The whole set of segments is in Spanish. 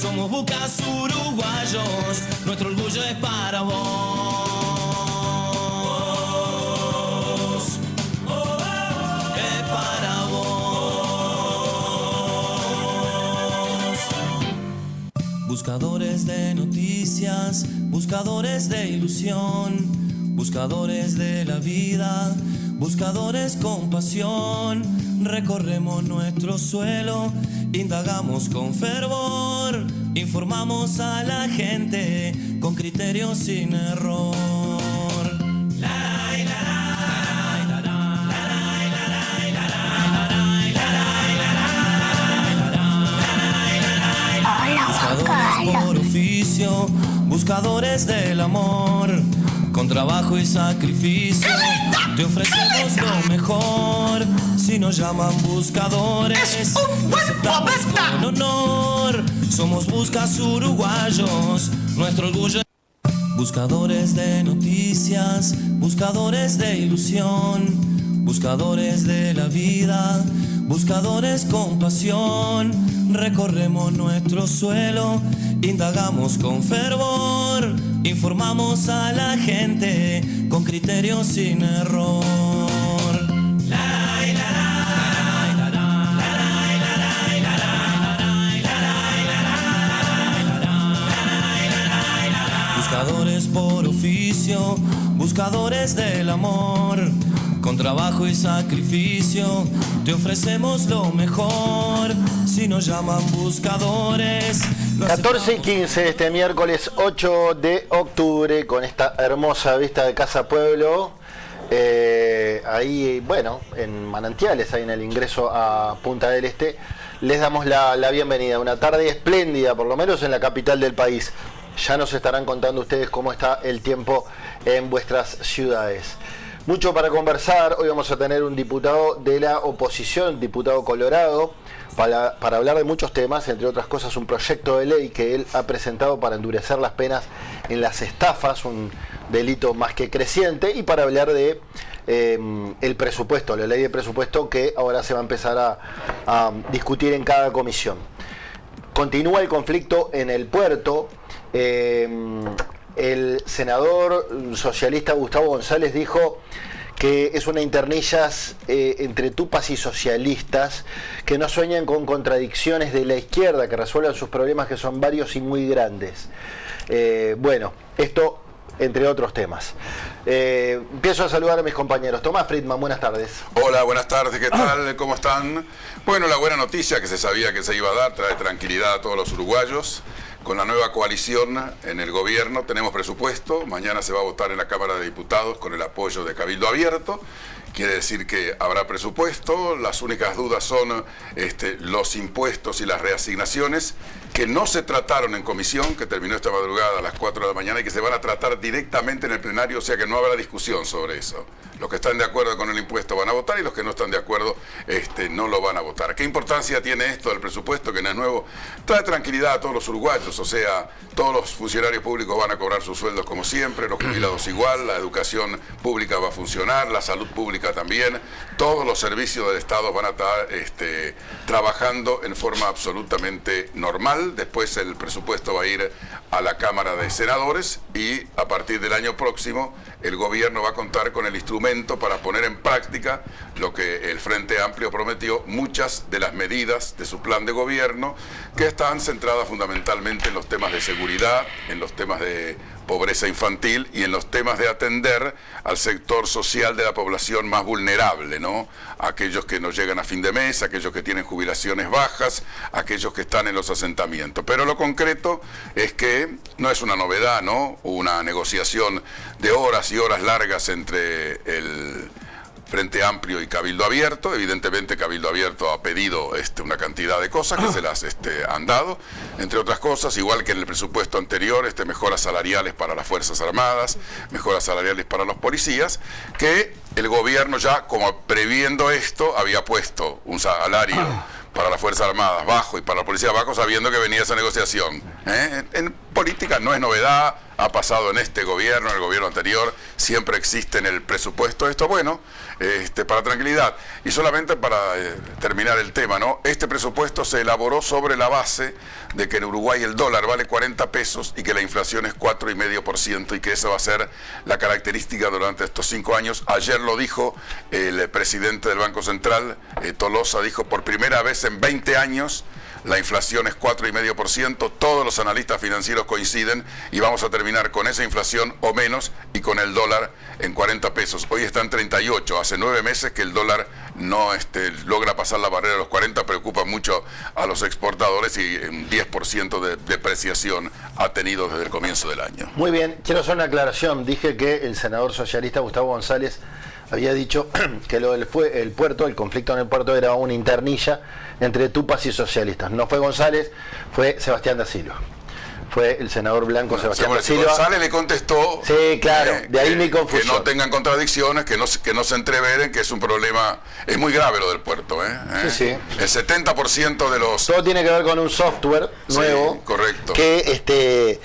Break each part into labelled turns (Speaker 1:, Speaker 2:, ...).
Speaker 1: Somos buscas uruguayos, nuestro orgullo es para vos. Es para vos. Buscadores de noticias, buscadores de ilusión, buscadores de la vida, buscadores con pasión. Recorremos nuestro suelo, indagamos con fervor, informamos a la gente con criterio sin error. Buscadores por oficio, buscadores del amor, con trabajo y sacrificio, te ofrecemos lo mejor. Si nos llaman buscadores, lo aceptamos con honor. Somos buscas uruguayos, nuestro orgullo. Buscadores de noticias, buscadores de ilusión, buscadores de la vida, buscadores con pasión. Recorremos nuestro suelo, indagamos con fervor, informamos a la gente con criterio sin error. Buscadores por oficio, buscadores del amor, con trabajo y sacrificio, te ofrecemos lo mejor. Si nos llaman buscadores.
Speaker 2: 14 y 15 este miércoles 8 de octubre, con esta hermosa vista de Casa Pueblo. Ahí, bueno, en Manantiales, ahí en el ingreso a Punta del Este, les damos la bienvenida. Una tarde espléndida, por lo menos en la capital del país. Ya nos estarán contando ustedes cómo está el tiempo en vuestras ciudades. Mucho para conversar. Hoy vamos a tener un diputado de la oposición, diputado colorado, para hablar de muchos temas, entre otras cosas un proyecto de ley que él ha presentado para endurecer las penas en las estafas, un delito más que creciente, y para hablar de el presupuesto, la ley de presupuesto que ahora se va a empezar a discutir en cada comisión. Continúa el conflicto en el puerto. El senador socialista Gustavo González dijo que es una internillas entre tupas y socialistas que no sueñan con contradicciones de la izquierda, que resuelvan sus problemas, que son varios y muy grandes. Bueno, esto entre otros temas. Empiezo a saludar a mis compañeros. Tomás Friedman, buenas tardes.
Speaker 3: Hola, buenas tardes, ¿qué tal? ¿Cómo están? Bueno, la buena noticia que se sabía que se iba a dar trae tranquilidad a todos los uruguayos. Con la nueva coalición en el gobierno tenemos presupuesto, mañana se va a votar en la Cámara de Diputados con el apoyo de Cabildo Abierto, quiere decir que habrá presupuesto. Las únicas dudas son los impuestos y las reasignaciones, que no se trataron en comisión, que terminó esta madrugada a las 4 de la mañana, y que se van a tratar directamente en el plenario, o sea que no habrá discusión sobre eso. Los que están de acuerdo con el impuesto van a votar y los que no están de acuerdo no lo van a votar. ¿Qué importancia tiene esto del presupuesto, que no es nuevo? Trae tranquilidad a todos los uruguayos, o sea, todos los funcionarios públicos van a cobrar sus sueldos como siempre, los jubilados igual, la educación pública va a funcionar, la salud pública también, todos los servicios del Estado van a estar trabajando en forma absolutamente normal. Después el presupuesto va a ir a la Cámara de Senadores y a partir del año próximo el gobierno va a contar con el instrumento para poner en práctica lo que el Frente Amplio prometió, muchas de las medidas de su plan de gobierno, que están centradas fundamentalmente en los temas de seguridad, en los temas de pobreza infantil y en los temas de atender al sector social de la población más vulnerable, ¿no? Aquellos que no llegan a fin de mes, aquellos que tienen jubilaciones bajas, aquellos que están en los asentamientos. Pero lo concreto es que no es una novedad, ¿no? Una negociación de horas y horas largas entre el Frente Amplio y Cabildo Abierto. Evidentemente Cabildo Abierto ha pedido una cantidad de cosas que se las han dado, entre otras cosas, igual que en el presupuesto anterior, mejoras salariales para las Fuerzas Armadas, mejoras salariales para los policías, que el gobierno ya, como previendo esto, había puesto un salario para las Fuerzas Armadas bajo y para la policía bajo, sabiendo que venía esa negociación. En política no es novedad, ha pasado en este gobierno, en el gobierno anterior, siempre existe en el presupuesto esto, bueno, para tranquilidad. Y solamente para terminar el tema, ¿no? Este presupuesto se elaboró sobre la base de que en Uruguay el dólar vale 40 pesos y que la inflación es 4,5% y que esa va a ser la característica durante estos 5 años. Ayer lo dijo el presidente del Banco Central, Tolosa, dijo por primera vez en 20 años la inflación es 4,5%, todos los analistas financieros coinciden y vamos a terminar con esa inflación o menos y con el dólar en 40 pesos. Hoy está en 38, hace 9 meses que el dólar no logra pasar la barrera de los 40, preocupa mucho a los exportadores y un 10% de depreciación ha tenido desde el comienzo del año.
Speaker 2: Muy bien, quiero hacer una aclaración. Dije que el senador socialista Gustavo González había dicho que lo del puerto, el conflicto en el puerto era una internilla entre tupas y socialistas. No fue González, fue Sebastián da Silva. Fue el senador blanco Sebastián da Silva.
Speaker 3: González le contestó,
Speaker 2: sí, claro, de ahí mi confusión.
Speaker 3: Que no tengan contradicciones, que no se entreveren, que es un problema, es muy grave lo del puerto.
Speaker 2: Sí, sí.
Speaker 3: El 70% de los...
Speaker 2: Todo tiene que ver con un software nuevo,
Speaker 3: sí, correcto,
Speaker 2: que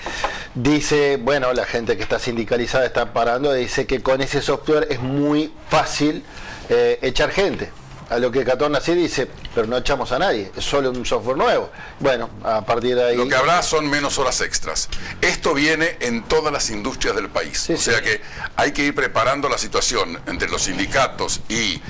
Speaker 2: dice, bueno, la gente que está sindicalizada está parando, dice que con ese software es muy fácil echar gente. A lo que Catón así dice, pero no echamos a nadie, es solo un software nuevo. Bueno, a partir de ahí...
Speaker 3: Lo que habrá son menos horas extras. Esto viene en todas las industrias del país.
Speaker 2: Sí,
Speaker 3: o sea que hay que ir preparando la situación entre los sindicatos y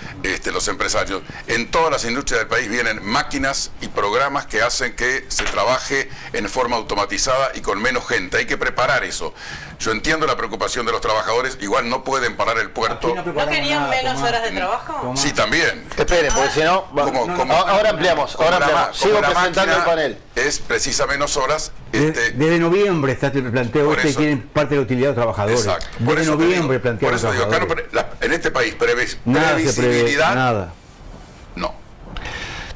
Speaker 3: los empresarios. En todas las industrias del país vienen máquinas y programas que hacen que se trabaje en forma automatizada y con menos gente. Hay que preparar eso. Yo entiendo la preocupación de los trabajadores, igual no pueden parar el puerto.
Speaker 4: ¿No querían menos horas de trabajo?
Speaker 3: Sí, también.
Speaker 2: Esperen, porque si no... Ahora ampliamos, sigo presentando el panel.
Speaker 3: Es precisa menos horas.
Speaker 5: Desde noviembre está el planteo que quieren parte de la utilidad de los trabajadores.
Speaker 3: Exacto.
Speaker 5: Desde noviembre plantearon los trabajadores.
Speaker 3: Por eso digo, acá en este país
Speaker 5: previsibilidad, nada.
Speaker 3: No.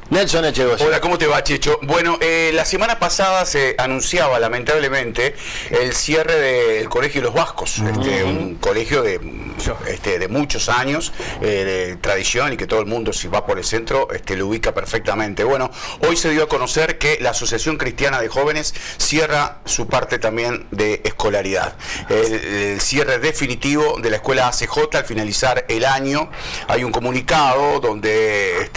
Speaker 2: Nelson Echegoyen.
Speaker 6: Hola, ¿cómo te va, Checho? Bueno, la semana pasada se anunciaba lamentablemente el cierre del Colegio de los Vascos, un colegio de muchos años de tradición y que todo el mundo, si va por el centro, lo ubica perfectamente. Bueno, hoy se dio a conocer que la Asociación Cristiana de Jóvenes cierra su parte también de escolaridad. El cierre definitivo de la escuela ACJ al finalizar el año. Hay un comunicado donde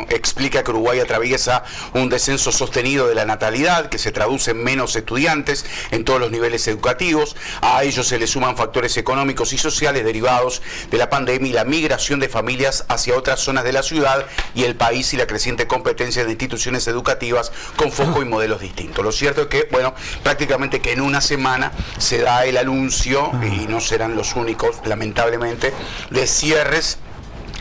Speaker 6: explica que Uruguay atraviesa un descenso sostenido de la natalidad que se traduce en menos estudiantes en todos los niveles educativos. A ellos se le suman factores económicos y sociales derivados de la pandemia y la migración de familias hacia otras zonas de la ciudad y el país y la creciente competencia de instituciones educativas con foco y modelos distintos. Lo cierto es que, prácticamente que en una semana se da el anuncio, y no serán los únicos, lamentablemente, de cierres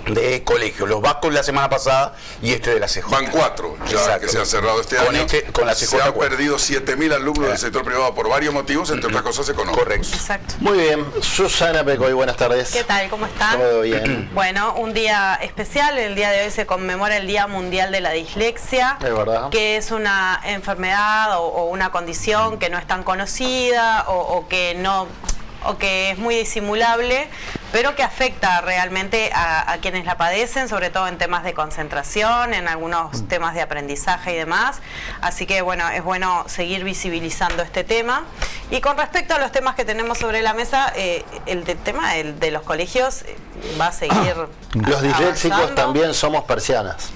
Speaker 6: de colegios. Los vascos la semana pasada y de la CJ.
Speaker 3: Van 4 ya que se han cerrado este año.
Speaker 6: Con la CJ
Speaker 3: se han perdido 7.000 alumnos del sector privado por varios motivos, entre otras cosas económicas.
Speaker 6: Correcto.
Speaker 4: Exacto.
Speaker 2: Muy bien, Susana Pecoy, buenas tardes.
Speaker 4: ¿Qué tal? ¿Cómo están?
Speaker 2: Todo bien.
Speaker 4: Bueno, un día especial. El día de hoy se conmemora el Día Mundial de la Dislexia,
Speaker 2: Es verdad.
Speaker 4: que es una enfermedad o una condición que no es tan conocida o que es muy disimulable, pero que afecta realmente a quienes la padecen, sobre todo en temas de concentración, en algunos temas de aprendizaje y demás. Así que es bueno seguir visibilizando este tema. Y con respecto a los temas que tenemos sobre la mesa, el tema de los colegios va a seguir
Speaker 2: Los disléxicos
Speaker 4: avanzando.
Speaker 2: También somos persianas.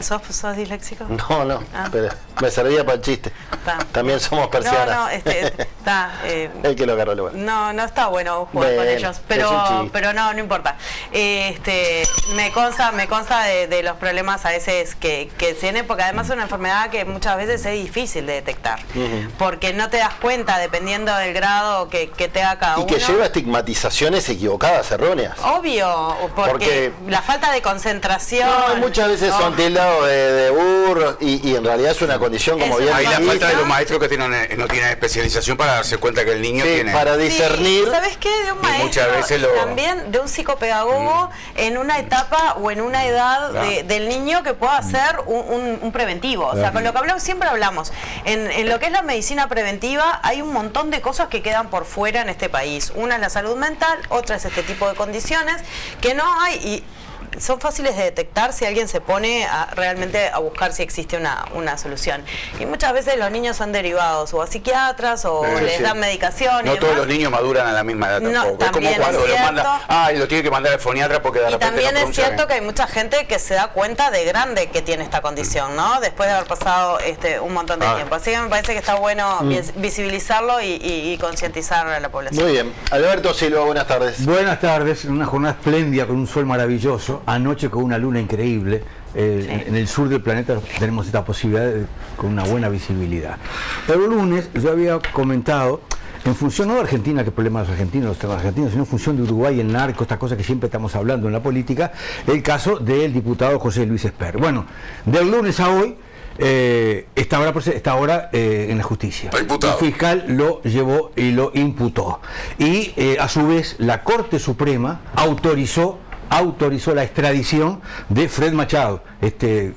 Speaker 4: ¿Sos disléxico?
Speaker 2: No, pero me servía para el chiste. También somos persianas. El que lo agarró lo bueno.
Speaker 4: No está bueno jugar con ellos, pero no importa. Me consta de los problemas a veces que tienen, porque además es una enfermedad que muchas veces es difícil de detectar, porque no te das cuenta dependiendo del grado que te haga cada uno.
Speaker 2: Y que lleva a estigmatizaciones equivocadas, erróneas.
Speaker 4: Obvio, porque la falta de concentración.
Speaker 2: Muchas veces son tildados de burros y en realidad es una condición como bien.
Speaker 6: Hay la falta de los maestros que no tienen especialización para darse cuenta que el niño tiene.
Speaker 2: Para discernir.
Speaker 4: ¿Sabes qué? De un maestro,
Speaker 6: muchas veces
Speaker 4: también de un psicopedagogo en una etapa o en una edad del niño que pueda hacer un preventivo. O sea, con lo que siempre hablamos, en lo que es la medicina preventiva hay un montón de cosas que quedan por fuera en este país. Una es la salud mental, otra es este tipo de condiciones que no hay. son fáciles de detectar si alguien se pone realmente a buscar si existe una solución. Y muchas veces los niños son derivados o a psiquiatras o les dan medicación.
Speaker 6: No todos los niños maduran a la misma edad tampoco. Es como cuando lo manda, lo tiene que mandar al foniatra porque de repente
Speaker 4: también
Speaker 6: no
Speaker 4: es cierto que hay mucha gente que se da cuenta de grande que tiene esta condición, ¿no? Después de haber pasado un montón de tiempo. Así que me parece que está bueno visibilizarlo y concientizar a la población.
Speaker 2: Muy bien. Alberto Silva, buenas tardes.
Speaker 5: Buenas tardes, una jornada espléndida con un sol maravilloso, anoche con una luna increíble. En el sur del planeta tenemos esta posibilidad con una buena visibilidad. Pero el lunes yo había comentado, en función no de Argentina, que problema de los argentinos, sino en función de Uruguay, el narco, estas cosas que siempre estamos hablando en la política, el caso del diputado José Luis Esper. Bueno, del lunes a hoy está ahora en la justicia. El fiscal lo llevó y lo imputó. Y a su vez la Corte Suprema autorizó la extradición de Fred Machado, este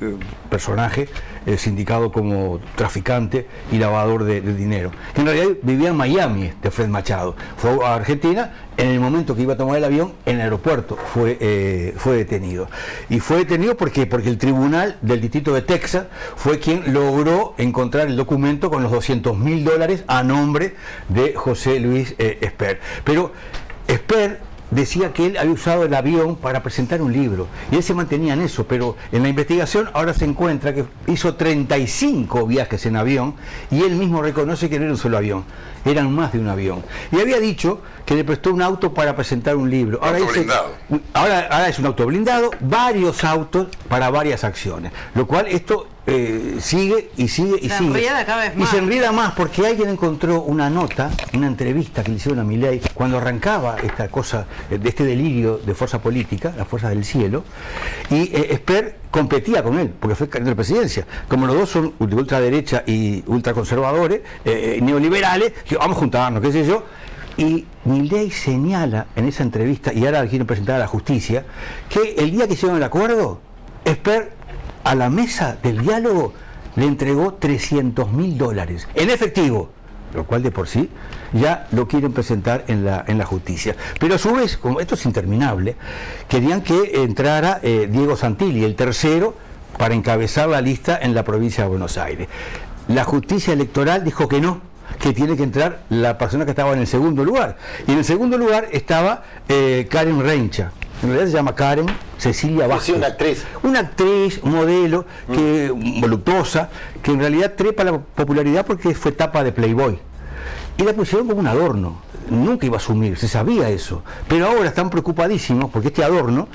Speaker 5: personaje sindicado como traficante y lavador de dinero, que en realidad vivía en Miami, Fred Machado. Fue a Argentina, en el momento que iba a tomar el avión, en el aeropuerto fue detenido. Y fue detenido porque el tribunal del distrito de Texas fue quien logró encontrar el documento con los $200.000 a nombre de José Luis Esper. Pero Esper decía que él había usado el avión para presentar un libro y él se mantenía en eso, pero en la investigación ahora se encuentra que hizo 35 viajes en avión y él mismo reconoce que no era un solo avión, eran más de un avión. Y había dicho que le prestó un auto para presentar un libro. Ahora es un auto blindado, varios autos para varias acciones, lo cual esto sigue y sigue y sigue. Se enreda cada vez más. Y se enreda más porque alguien encontró una nota, una entrevista que le hicieron a Milei cuando arrancaba esta cosa, de este delirio de fuerza política, las fuerzas del cielo, y Esper competía con él, porque fue candidato a la presidencia. Como los dos son de ultraderecha y ultraconservadores, neoliberales, vamos a juntarnos, qué sé yo. Y Milei señala en esa entrevista, y ahora la quieren presentar a la justicia, que el día que hicieron el acuerdo, Esper a la mesa del diálogo le entregó $300.000 en efectivo, lo cual de por sí ya lo quieren presentar en la justicia. Pero a su vez, como esto es interminable, querían que entrara Diego Santilli, el tercero, para encabezar la lista en la provincia de Buenos Aires. La justicia electoral dijo que no, que tiene que entrar la persona que estaba en el segundo lugar. Y en el segundo lugar estaba Karen Rencha. En realidad se llama Karen Cecilia Vázquez. Sí, una actriz, modelo, voluptuosa, que en realidad trepa la popularidad porque fue tapa de Playboy. Y la pusieron como un adorno. Nunca iba a asumir, se sabía eso. Pero ahora están preocupadísimos porque este adorno,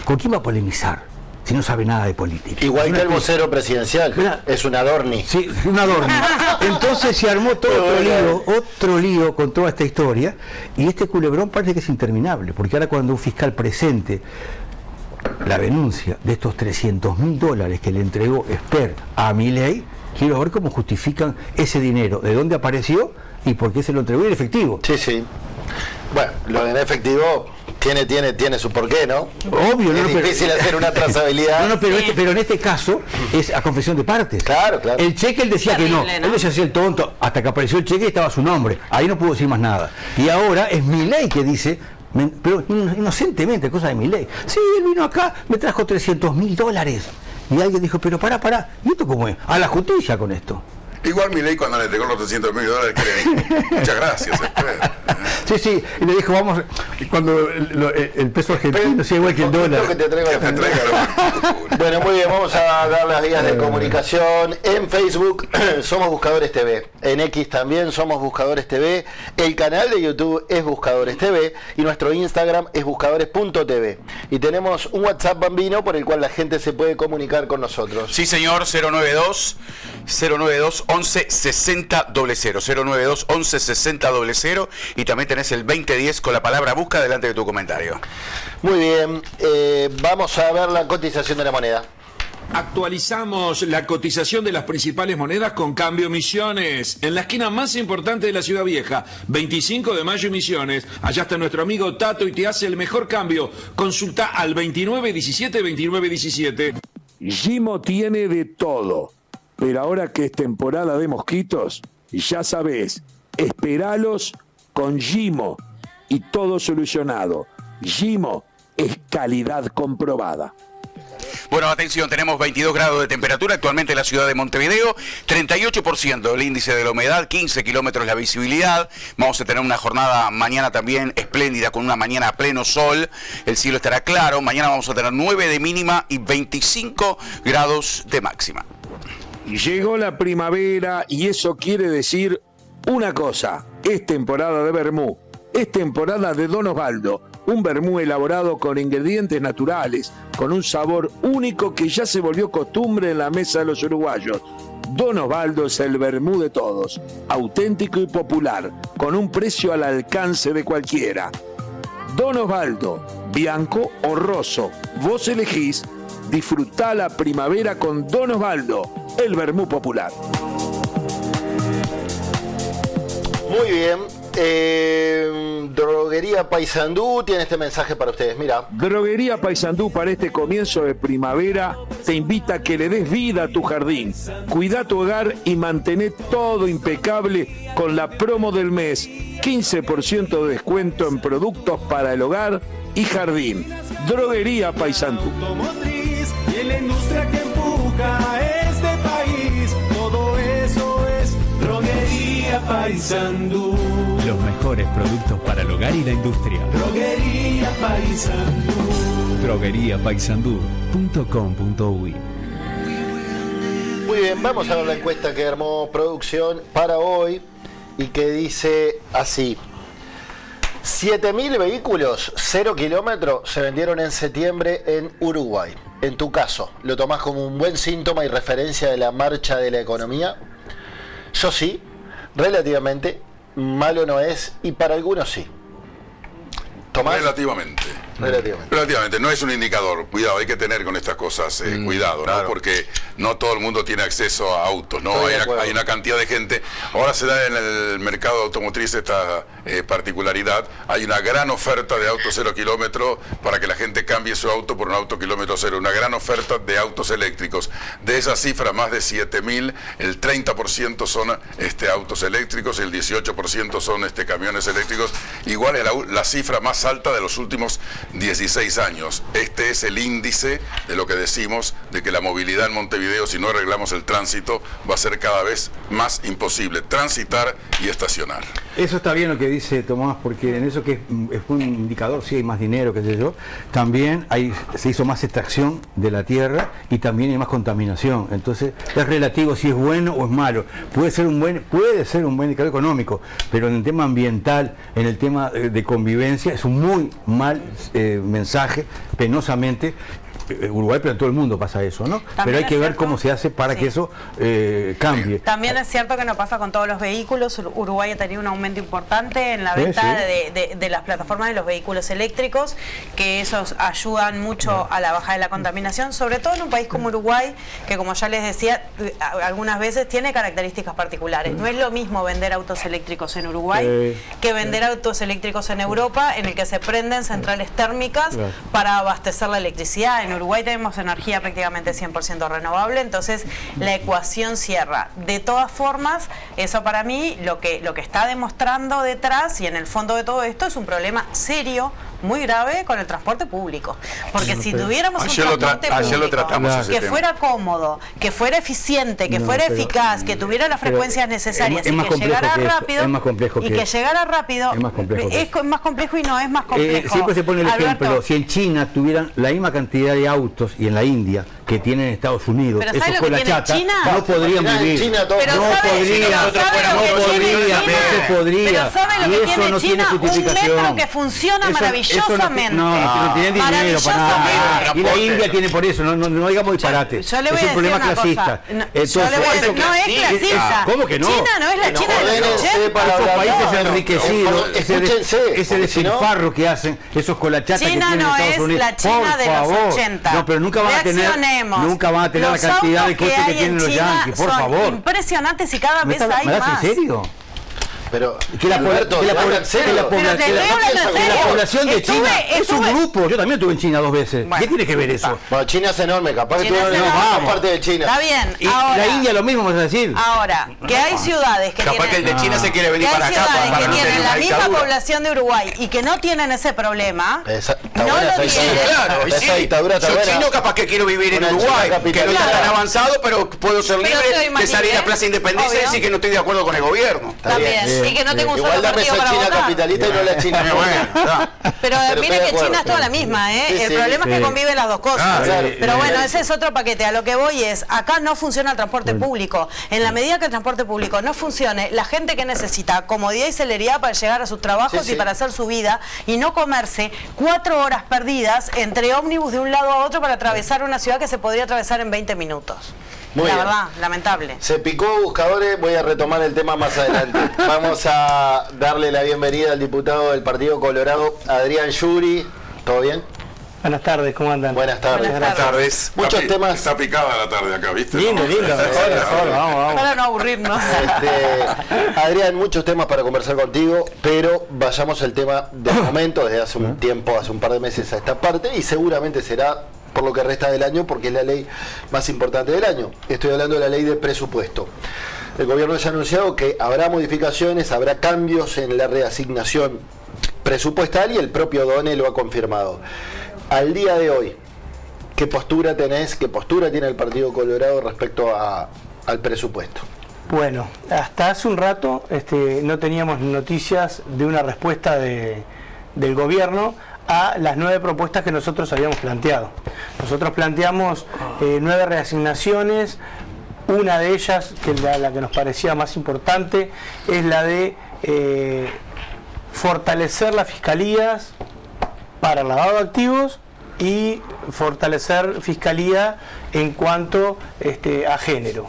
Speaker 5: ¿con quién va a polemizar? Si no sabe nada de política.
Speaker 2: Igual que el vocero presidencial, es un adorni.
Speaker 5: Sí, un adorni. Entonces se armó todo otro lío con toda esta historia, y este culebrón parece que es interminable, porque ahora cuando un fiscal presente la denuncia de estos $300.000 que le entregó Esper a Milei, quiero ver cómo justifican ese dinero, de dónde apareció y por qué se lo entregó en efectivo.
Speaker 2: Sí. Bueno, lo de en efectivo tiene su porqué, ¿no?
Speaker 5: Obvio,
Speaker 2: es difícil hacer una trazabilidad.
Speaker 5: Pero en este caso es a confesión de partes.
Speaker 2: Claro.
Speaker 5: El cheque él decía que no. Él se hacía el tonto hasta que apareció el cheque y estaba su nombre. Ahí no pudo decir más nada. Y ahora es Milei que dice, pero inocentemente, cosa de Milei. Sí, él vino acá, me trajo $300.000. Y alguien dijo, pero pará, ¿y esto cómo es? A la justicia con esto.
Speaker 3: Igual Milei cuando le entregó los $300.000 que muchas gracias, Esper.
Speaker 5: Sí, y le dijo, vamos, cuando el peso argentino es igual que el dólar.
Speaker 2: Bueno, muy bien, vamos a dar las vías de comunicación. En Facebook somos Buscadores TV, en X también somos Buscadores TV, el canal de YouTube es Buscadores TV y nuestro Instagram es buscadores.tv. Y tenemos un WhatsApp bambino por el cual la gente se puede comunicar con nosotros.
Speaker 6: Sí, señor, 092 11 60 00, 092 11 60 00, y también tenés el 2010 con la palabra busca delante de tu comentario.
Speaker 2: Muy bien, vamos a ver la cotización de la moneda.
Speaker 7: Actualizamos la cotización de las principales monedas con Cambio Misiones. En la esquina más importante de la Ciudad Vieja, 25 de mayo y Misiones. Allá está nuestro amigo Tato y te hace el mejor cambio. Consulta al 2917-2917.
Speaker 8: Gimo tiene de todo. Pero ahora que es temporada de mosquitos, ya sabes, esperalos con Gimo y todo solucionado. Gimo, es calidad comprobada.
Speaker 6: Bueno, atención, tenemos 22 grados de temperatura actualmente en la ciudad de Montevideo, 38% el índice de la humedad, 15 kilómetros la visibilidad. Vamos a tener una jornada mañana también espléndida, con una mañana a pleno sol. El cielo estará claro. Mañana vamos a tener 9 de mínima y 25 grados de máxima.
Speaker 8: Llegó la primavera y eso quiere decir una cosa: es temporada de vermú, es temporada de Don Osvaldo, un vermú elaborado con ingredientes naturales, con un sabor único que ya se volvió costumbre en la mesa de los uruguayos. Don Osvaldo es el vermú de todos, auténtico y popular, con un precio al alcance de cualquiera. Don Osvaldo, bianco o rosso, vos elegís. Disfrutá la primavera con Don Osvaldo, el vermú popular.
Speaker 2: Muy bien. Droguería Paysandú tiene este mensaje para ustedes. Mira.
Speaker 8: Droguería Paysandú, para este comienzo de primavera, te invita a que le des vida a tu jardín. Cuida tu hogar y mantén todo impecable con la promo del mes. 15% de descuento en productos para el hogar y jardín. Droguería Paysandú.
Speaker 1: Y en la industria que empuja este país, todo eso es Droguería Paysandú.
Speaker 9: Los mejores productos para el hogar y la industria.
Speaker 1: Droguería Paysandú.
Speaker 9: drogueriapaysandú.com.uy.
Speaker 2: Muy bien, vamos a ver la encuesta que armó producción para hoy y que dice así: 7.000 vehículos 0 kilómetros se vendieron en septiembre en Uruguay. En tu caso, ¿lo tomás como un buen síntoma y referencia de la marcha de la economía? Yo sí, relativamente, malo no es, y para algunos sí. ¿Tomás?
Speaker 3: Relativamente. No es un indicador. Cuidado, hay que tener con estas cosas cuidado,
Speaker 2: claro.
Speaker 3: ¿no? Porque no todo el mundo tiene acceso a autos, ¿no? Hay una cantidad de gente. Ahora se da en el mercado automotriz esta particularidad. Hay una gran oferta de autos 0 kilómetros para que la gente cambie su auto por un auto kilómetro cero. Una gran oferta de autos eléctricos. De esa cifra, más de 7.000, el 30% son autos eléctricos y el 18% son camiones eléctricos. Igual es la cifra más alta de los últimos 16 años. Este es el índice de lo que decimos de que la movilidad en Montevideo, si no arreglamos el tránsito, va a ser cada vez más imposible transitar y estacionar.
Speaker 5: Eso está bien lo que dice Tomás, porque en eso que es un indicador, sí hay más dinero, qué sé yo, también se hizo más extracción de la tierra y también hay más contaminación. Entonces es relativo si es bueno o es malo. Puede ser un buen indicador económico, pero en el tema ambiental, en el tema de convivencia, es un muy mal mensaje, penosamente. Uruguay, pero en todo el mundo pasa eso, ¿no?
Speaker 4: También
Speaker 5: pero hay que ver
Speaker 4: cierto,
Speaker 5: cómo se hace para que eso cambie.
Speaker 4: También es cierto que no pasa con todos los vehículos. Uruguay ha tenido un aumento importante en la venta de las plataformas de los vehículos eléctricos, que esos ayudan mucho a la baja de la contaminación, sobre todo en un país como Uruguay, que como ya les decía, algunas veces tiene características particulares. No es lo mismo vender autos eléctricos en Uruguay que vender autos eléctricos en Europa, en el que se prenden centrales térmicas para abastecer la electricidad. En Uruguay tenemos energía prácticamente 100% renovable, entonces la ecuación cierra. De todas formas, eso para mí lo que está demostrando detrás y en el fondo de todo esto es un problema serio, muy grave con el transporte público. Porque si tuviéramos un transporte público que fuera cómodo, que fuera eficiente, que fuera eficaz, que tuviera las frecuencias necesarias y que llegara rápido, es más complejo y no es más complejo.
Speaker 5: Siempre se pone el ejemplo, si en China tuvieran la misma cantidad de autos y en la India que tienen en Estados Unidos, esos con la chata, no podrían vivir. No podría.
Speaker 4: Y eso no tiene justificación. Un metro que funciona maravillosamente.
Speaker 5: No tienen dinero para nada. Y la India tiene por eso, no digamos disparate. Es un problema clasista.
Speaker 4: No es clasista.
Speaker 5: ¿Cómo que no?
Speaker 4: China no es la China de los 80.
Speaker 5: Esos países enriquecidos, ese despilfarro que hacen, esos con la chata que tienen en Estados Unidos.
Speaker 4: La China de los 80.
Speaker 5: No, pero nunca van a tener la cantidad de coches que tienen los yanquis, por favor.
Speaker 4: Impresionante, si cada vez hay más.
Speaker 5: ¿En serio?
Speaker 2: Pero
Speaker 5: que la población de China es un grupo. Yo también estuve en China 2 veces.
Speaker 4: Bueno,
Speaker 5: ¿qué tiene que ver eso?
Speaker 2: Bueno, China es enorme, capaz que tú
Speaker 4: China es
Speaker 2: no
Speaker 4: enorme.
Speaker 2: vamos parte de China.
Speaker 4: Está bien.
Speaker 5: Y
Speaker 4: Ahora,
Speaker 5: la India lo mismo, vas a decir.
Speaker 4: ahora, que hay ciudades que
Speaker 6: Capaz que el
Speaker 4: tienen...
Speaker 6: de China se quiere venir
Speaker 4: que hay
Speaker 6: para acá
Speaker 4: ciudades
Speaker 6: para
Speaker 4: que
Speaker 6: no tener
Speaker 4: tienen
Speaker 6: una
Speaker 4: la misma
Speaker 6: dictadura.
Speaker 4: población de Uruguay y que no tienen ese problema,
Speaker 2: Está
Speaker 4: no
Speaker 2: buena
Speaker 4: lo
Speaker 2: esa
Speaker 4: tienen.
Speaker 2: dictadura.
Speaker 6: Claro, y
Speaker 2: Esa
Speaker 6: sí.
Speaker 2: dictadura está
Speaker 6: Yo
Speaker 2: buena.
Speaker 6: chino capaz que quiero vivir en
Speaker 2: Una
Speaker 6: Uruguay,
Speaker 2: China
Speaker 6: que no
Speaker 2: capitalista.
Speaker 6: está tan avanzado, pero puedo ser
Speaker 4: Pero
Speaker 6: libre
Speaker 4: yo
Speaker 6: de
Speaker 4: imaginé,
Speaker 6: salir a Plaza Independencia y
Speaker 4: obvio.
Speaker 6: decir que no estoy de acuerdo con el gobierno.
Speaker 4: También. Y que no tengo un solo
Speaker 2: Igual dame
Speaker 4: partido
Speaker 2: esa
Speaker 4: para
Speaker 2: China
Speaker 4: votar.
Speaker 2: capitalista y no la China
Speaker 6: Bueno, está.
Speaker 4: Pero
Speaker 2: Pero
Speaker 4: mire
Speaker 2: estoy de
Speaker 4: que
Speaker 2: acuerdo.
Speaker 4: China es toda la misma, ¿eh?
Speaker 2: Sí,
Speaker 4: El
Speaker 2: sí,
Speaker 4: problema es que
Speaker 5: sí.
Speaker 4: conviven las dos cosas.
Speaker 6: Ah,
Speaker 2: claro.
Speaker 4: Pero bueno, ese es otro paquete. A lo que voy es, acá no funciona el transporte público. En la medida que el transporte público no funcione, la gente que necesita comodidad y celeridad para llegar a sus trabajos
Speaker 2: Sí, sí.
Speaker 4: y para hacer su vida y no comerse 4 horas perdidas entre ómnibus de un lado a otro para atravesar una ciudad que se podría atravesar en 20 minutos.
Speaker 2: Muy
Speaker 4: la
Speaker 2: bien.
Speaker 4: verdad, lamentable.
Speaker 2: Se picó buscadores, voy a retomar el tema más adelante. Vamos a darle la bienvenida al diputado del Partido Colorado, Adrián Yuri. ¿Todo bien?
Speaker 10: Buenas tardes, ¿cómo andan?
Speaker 2: Buenas tardes.
Speaker 4: Buenas
Speaker 3: Buenas tardes.
Speaker 2: Muchos
Speaker 3: Está
Speaker 2: temas.
Speaker 3: Está picada la tarde acá, ¿viste?
Speaker 10: Lindo,
Speaker 3: ¿No?
Speaker 10: lindo, mejor, vamos.
Speaker 4: Para no aburrirnos.
Speaker 2: Adrián, muchos temas para conversar contigo, pero vayamos al tema del momento, desde hace un tiempo, hace un par de meses a esta parte, y seguramente será por lo que resta del año, porque es la ley más importante del año. Estoy hablando de la ley de presupuesto. El gobierno ya ha anunciado que habrá modificaciones, habrá cambios en la reasignación presupuestal y el propio DONE lo ha confirmado. Al día de hoy, ¿qué postura tenés, qué postura tiene el Partido Colorado respecto al presupuesto?
Speaker 10: Bueno, hasta hace un rato no teníamos noticias de una respuesta del gobierno a las 9 propuestas que nosotros habíamos planteado. Nosotros planteamos 9 reasignaciones. Una de ellas, que es la que nos parecía más importante, es la de fortalecer las fiscalías para el lavado de activos y fortalecer fiscalía en cuanto a género,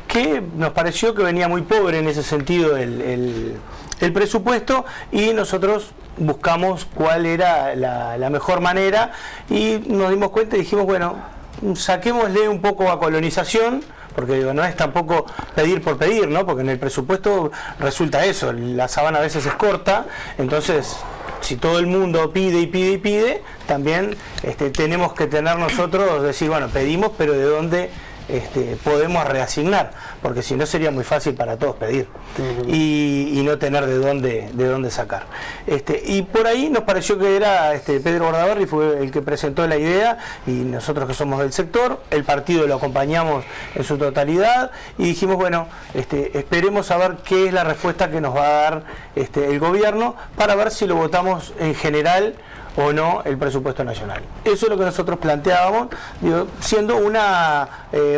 Speaker 10: que nos pareció que venía muy pobre en ese sentido el presupuesto, y nosotros buscamos cuál era la mejor manera y nos dimos cuenta y dijimos, bueno, saquémosle un poco a colonización, porque digo, no es tampoco pedir por pedir, ¿no? Porque en el presupuesto resulta eso, la sábana a veces es corta, entonces si todo el mundo pide y pide y pide, también tenemos que tener nosotros, decir, bueno, pedimos, pero ¿de dónde podemos reasignar? Porque si no sería muy fácil para todos pedir y no tener de dónde sacar. Y por ahí nos pareció que era Pedro Bordaberry fue el que presentó la idea, y nosotros que somos del sector, el partido lo acompañamos en su totalidad y dijimos, bueno, esperemos a ver qué es la respuesta que nos va a dar el gobierno para ver si lo votamos en general o no el presupuesto nacional. Eso es lo que nosotros planteábamos, digo, siendo una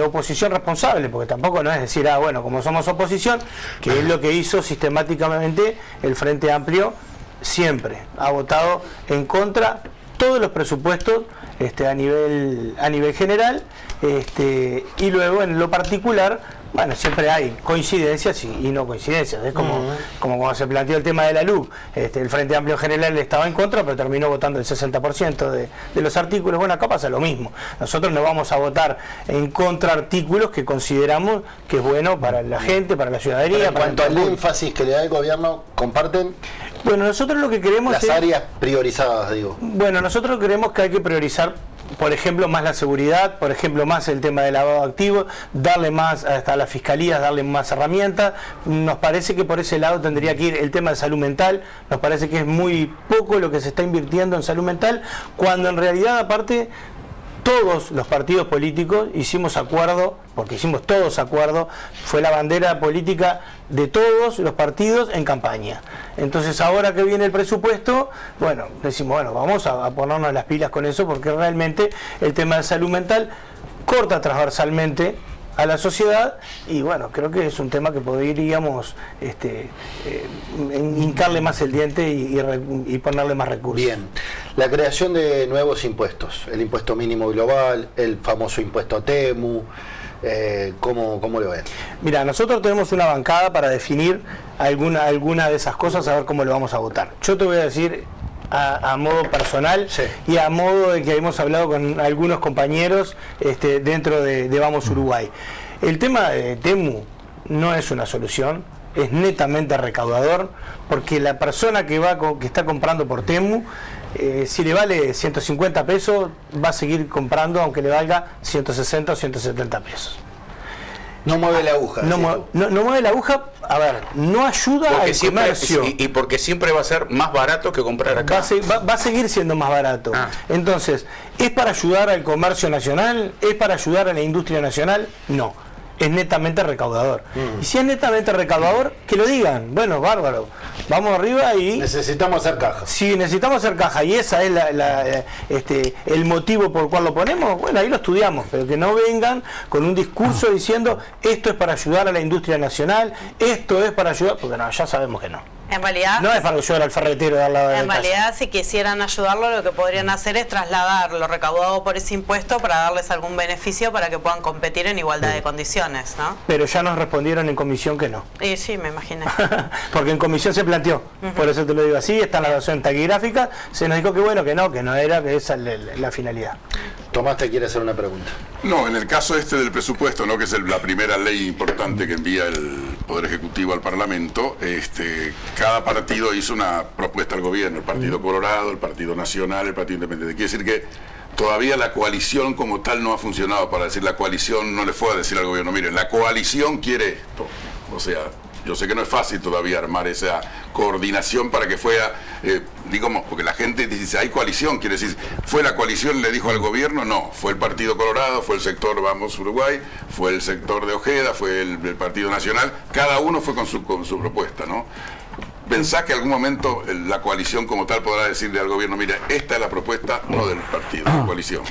Speaker 10: oposición responsable, porque tampoco no es decir, bueno, como somos oposición, que es lo que hizo sistemáticamente el Frente Amplio, siempre ha votado en contra todos los presupuestos a nivel general, y luego en lo particular, bueno, siempre hay coincidencias y no coincidencias. Es como cuando se planteó el tema de la luz. El Frente Amplio en general estaba en contra, pero terminó votando el 60% de los artículos. Bueno, acá pasa lo mismo. Nosotros no vamos a votar en contra artículos que consideramos que es bueno para la gente, para la ciudadanía.
Speaker 2: Pero en cuanto al énfasis que le da el gobierno, ¿comparten?
Speaker 10: Bueno, nosotros lo que queremos
Speaker 2: las áreas priorizadas, digo.
Speaker 10: Bueno, nosotros creemos que hay que priorizar, por ejemplo, más la seguridad, por ejemplo, más el tema del lavado de activos, darle más hasta las fiscalías, darle más herramientas. Nos parece que por ese lado tendría que ir el tema de salud mental. Nos parece que es muy poco lo que se está invirtiendo en salud mental, cuando en realidad, aparte, todos los partidos políticos hicimos acuerdo, porque hicimos todos acuerdo, fue la bandera política de todos los partidos en campaña. Entonces, ahora que viene el presupuesto, bueno, decimos, bueno, vamos a ponernos las pilas con eso, porque realmente el tema de salud mental corta transversalmente a la sociedad, y bueno, creo que es un tema que podríamos hincarle más el diente y ponerle más recursos.
Speaker 2: Bien, la creación de nuevos impuestos, el impuesto mínimo global, el famoso impuesto TEMU, ¿cómo lo ven?
Speaker 10: Mira, nosotros tenemos una bancada para definir alguna de esas cosas, a ver cómo lo vamos a votar. Yo te voy a decir a modo personal, sí, y a modo de que hemos hablado con algunos compañeros dentro de Vamos Uruguay. El tema de TEMU no es una solución, es netamente recaudador, porque la persona que está comprando por Temu, si le vale 150 pesos, va a seguir comprando aunque le valga 160 o 170 pesos.
Speaker 2: No mueve la aguja.
Speaker 10: No mueve la aguja, a ver, no ayuda
Speaker 6: Porque
Speaker 10: al
Speaker 6: siempre,
Speaker 10: comercio.
Speaker 6: y porque siempre va a ser más barato que comprar acá.
Speaker 10: Va a seguir siendo más barato. Entonces, ¿es para ayudar al comercio nacional? ¿Es para ayudar a la industria nacional? No. Es netamente recaudador. Y si es netamente recaudador, que lo digan. Bueno, bárbaro. Vamos arriba y...
Speaker 2: Necesitamos hacer caja.
Speaker 10: Si necesitamos hacer caja y esa es el motivo por el cual lo ponemos, bueno, ahí lo estudiamos. Pero que no vengan con un discurso diciendo esto es para ayudar a la industria nacional, esto es para ayudar... Porque no, ya sabemos que no.
Speaker 4: En realidad,
Speaker 10: no es para ayudar al ferretero de al lado de
Speaker 4: en
Speaker 10: casa.
Speaker 4: realidad, si quisieran ayudarlo, lo que podrían hacer es trasladar lo recaudado por ese impuesto para darles algún beneficio para que puedan competir en igualdad de condiciones, ¿no?
Speaker 10: Pero ya nos respondieron en comisión que no.
Speaker 4: Y sí, me imaginé.
Speaker 10: Porque en comisión se planteó, por eso te lo digo así, está en la versión taquigráfica, se nos dijo que bueno, que no era, que esa es la finalidad.
Speaker 2: Tomás te quiere hacer una pregunta.
Speaker 3: No, en el caso este del presupuesto, ¿no?, que es la primera ley importante que envía el Poder Ejecutivo al Parlamento, cada partido hizo una propuesta al gobierno, el Partido Colorado, el Partido Nacional, el Partido Independiente. Quiere decir que todavía la coalición como tal no ha funcionado. Para decir la coalición no le fue a decir al gobierno, miren, la coalición quiere esto. O sea, yo sé que no es fácil todavía armar esa coordinación para que fuera, digamos, porque la gente dice, hay coalición, quiere decir, ¿fue la coalición, le dijo al gobierno? No, fue el Partido Colorado, fue el sector Vamos Uruguay, fue el sector de Ojeda, fue el Partido Nacional, cada uno fue con su propuesta, ¿no? ¿Pensás que en algún momento la coalición como tal podrá decirle al gobierno, mira, esta es la propuesta, no del partido, de la coalición?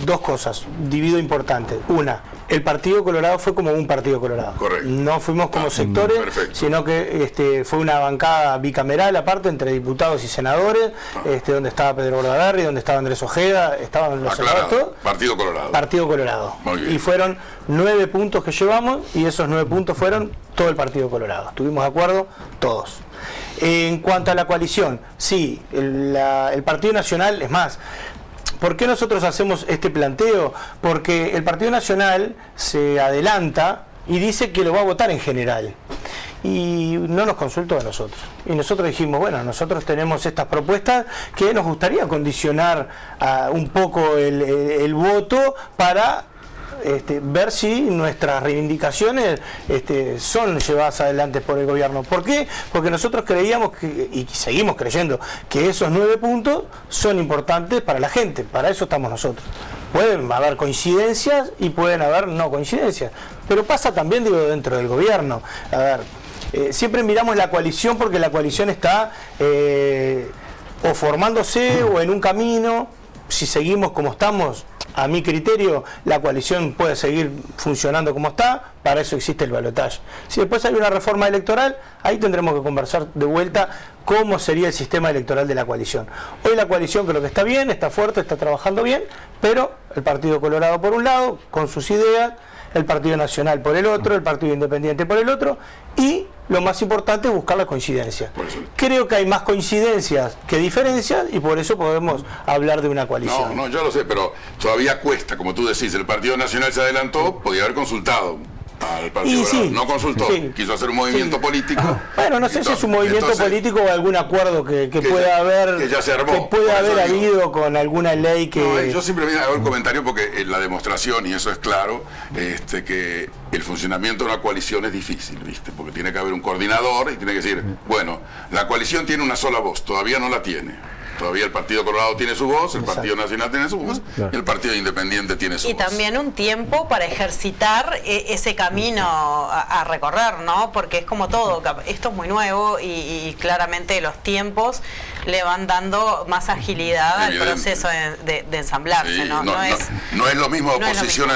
Speaker 10: Dos cosas, divido importantes. Una, el Partido Colorado fue como un Partido Colorado.
Speaker 3: Correcto.
Speaker 10: No fuimos como sectores, sino que fue una bancada bicameral aparte entre diputados y senadores, donde estaba Pedro Bordaberry, donde estaba Andrés Ojeda, estaban los senadores.
Speaker 3: Partido Colorado.
Speaker 10: Partido Colorado. Y fueron 9 puntos que llevamos y esos 9 puntos fueron todo el Partido Colorado. Estuvimos de acuerdo todos. En cuanto a la coalición, sí, el Partido Nacional, es más, ¿por qué nosotros hacemos este planteo? Porque el Partido Nacional se adelanta y dice que lo va a votar en general. Y no nos consultó a nosotros. Y nosotros dijimos, bueno, nosotros tenemos estas propuestas que nos gustaría condicionar un poco el voto para... ver si nuestras reivindicaciones son llevadas adelante por el gobierno. ¿Por qué? Porque nosotros creíamos y seguimos creyendo que esos 9 puntos son importantes para la gente. Para eso estamos nosotros. Pueden haber coincidencias y pueden haber no coincidencias, pero pasa también, digo, dentro del gobierno. A ver, siempre miramos la coalición porque la coalición está o formándose o en un camino. Si seguimos como estamos, a mi criterio, la coalición puede seguir funcionando como está, para eso existe el balotaje. Si después hay una reforma electoral, ahí tendremos que conversar de vuelta cómo sería el sistema electoral de la coalición. Hoy la coalición creo que está bien, está fuerte, está trabajando bien, pero el Partido Colorado por un lado, con sus ideas, el Partido Nacional por el otro, el Partido Independiente por el otro, y lo más importante es buscar la coincidencia. Creo que hay más coincidencias que diferencias y por eso podemos hablar de una coalición.
Speaker 3: No, yo lo sé, pero todavía cuesta, como tú decís, el Partido Nacional se adelantó, podía haber consultado al Partido Colorado. No consultó, quiso hacer un movimiento político.
Speaker 10: Bueno, no sé si es un movimiento político o algún acuerdo que pueda haber,
Speaker 3: que ya se armó.
Speaker 10: Que pueda haber habido con alguna ley que...
Speaker 3: No, yo simplemente hago el comentario porque la demostración, y eso es claro, que el funcionamiento de una coalición es difícil, ¿viste? Porque tiene que haber un coordinador y tiene que decir, bueno, la coalición tiene una sola voz, todavía no la tiene. Todavía el Partido Colorado tiene su voz, el Partido Nacional tiene su voz, y el Partido Independiente tiene su voz.
Speaker 4: Y también un tiempo para ejercitar ese camino a recorrer, ¿no? Porque es como todo, esto es muy nuevo y claramente los tiempos le van dando más agilidad al proceso de ensamblarse,
Speaker 3: sí,
Speaker 4: ¿no?
Speaker 3: No es lo mismo oposición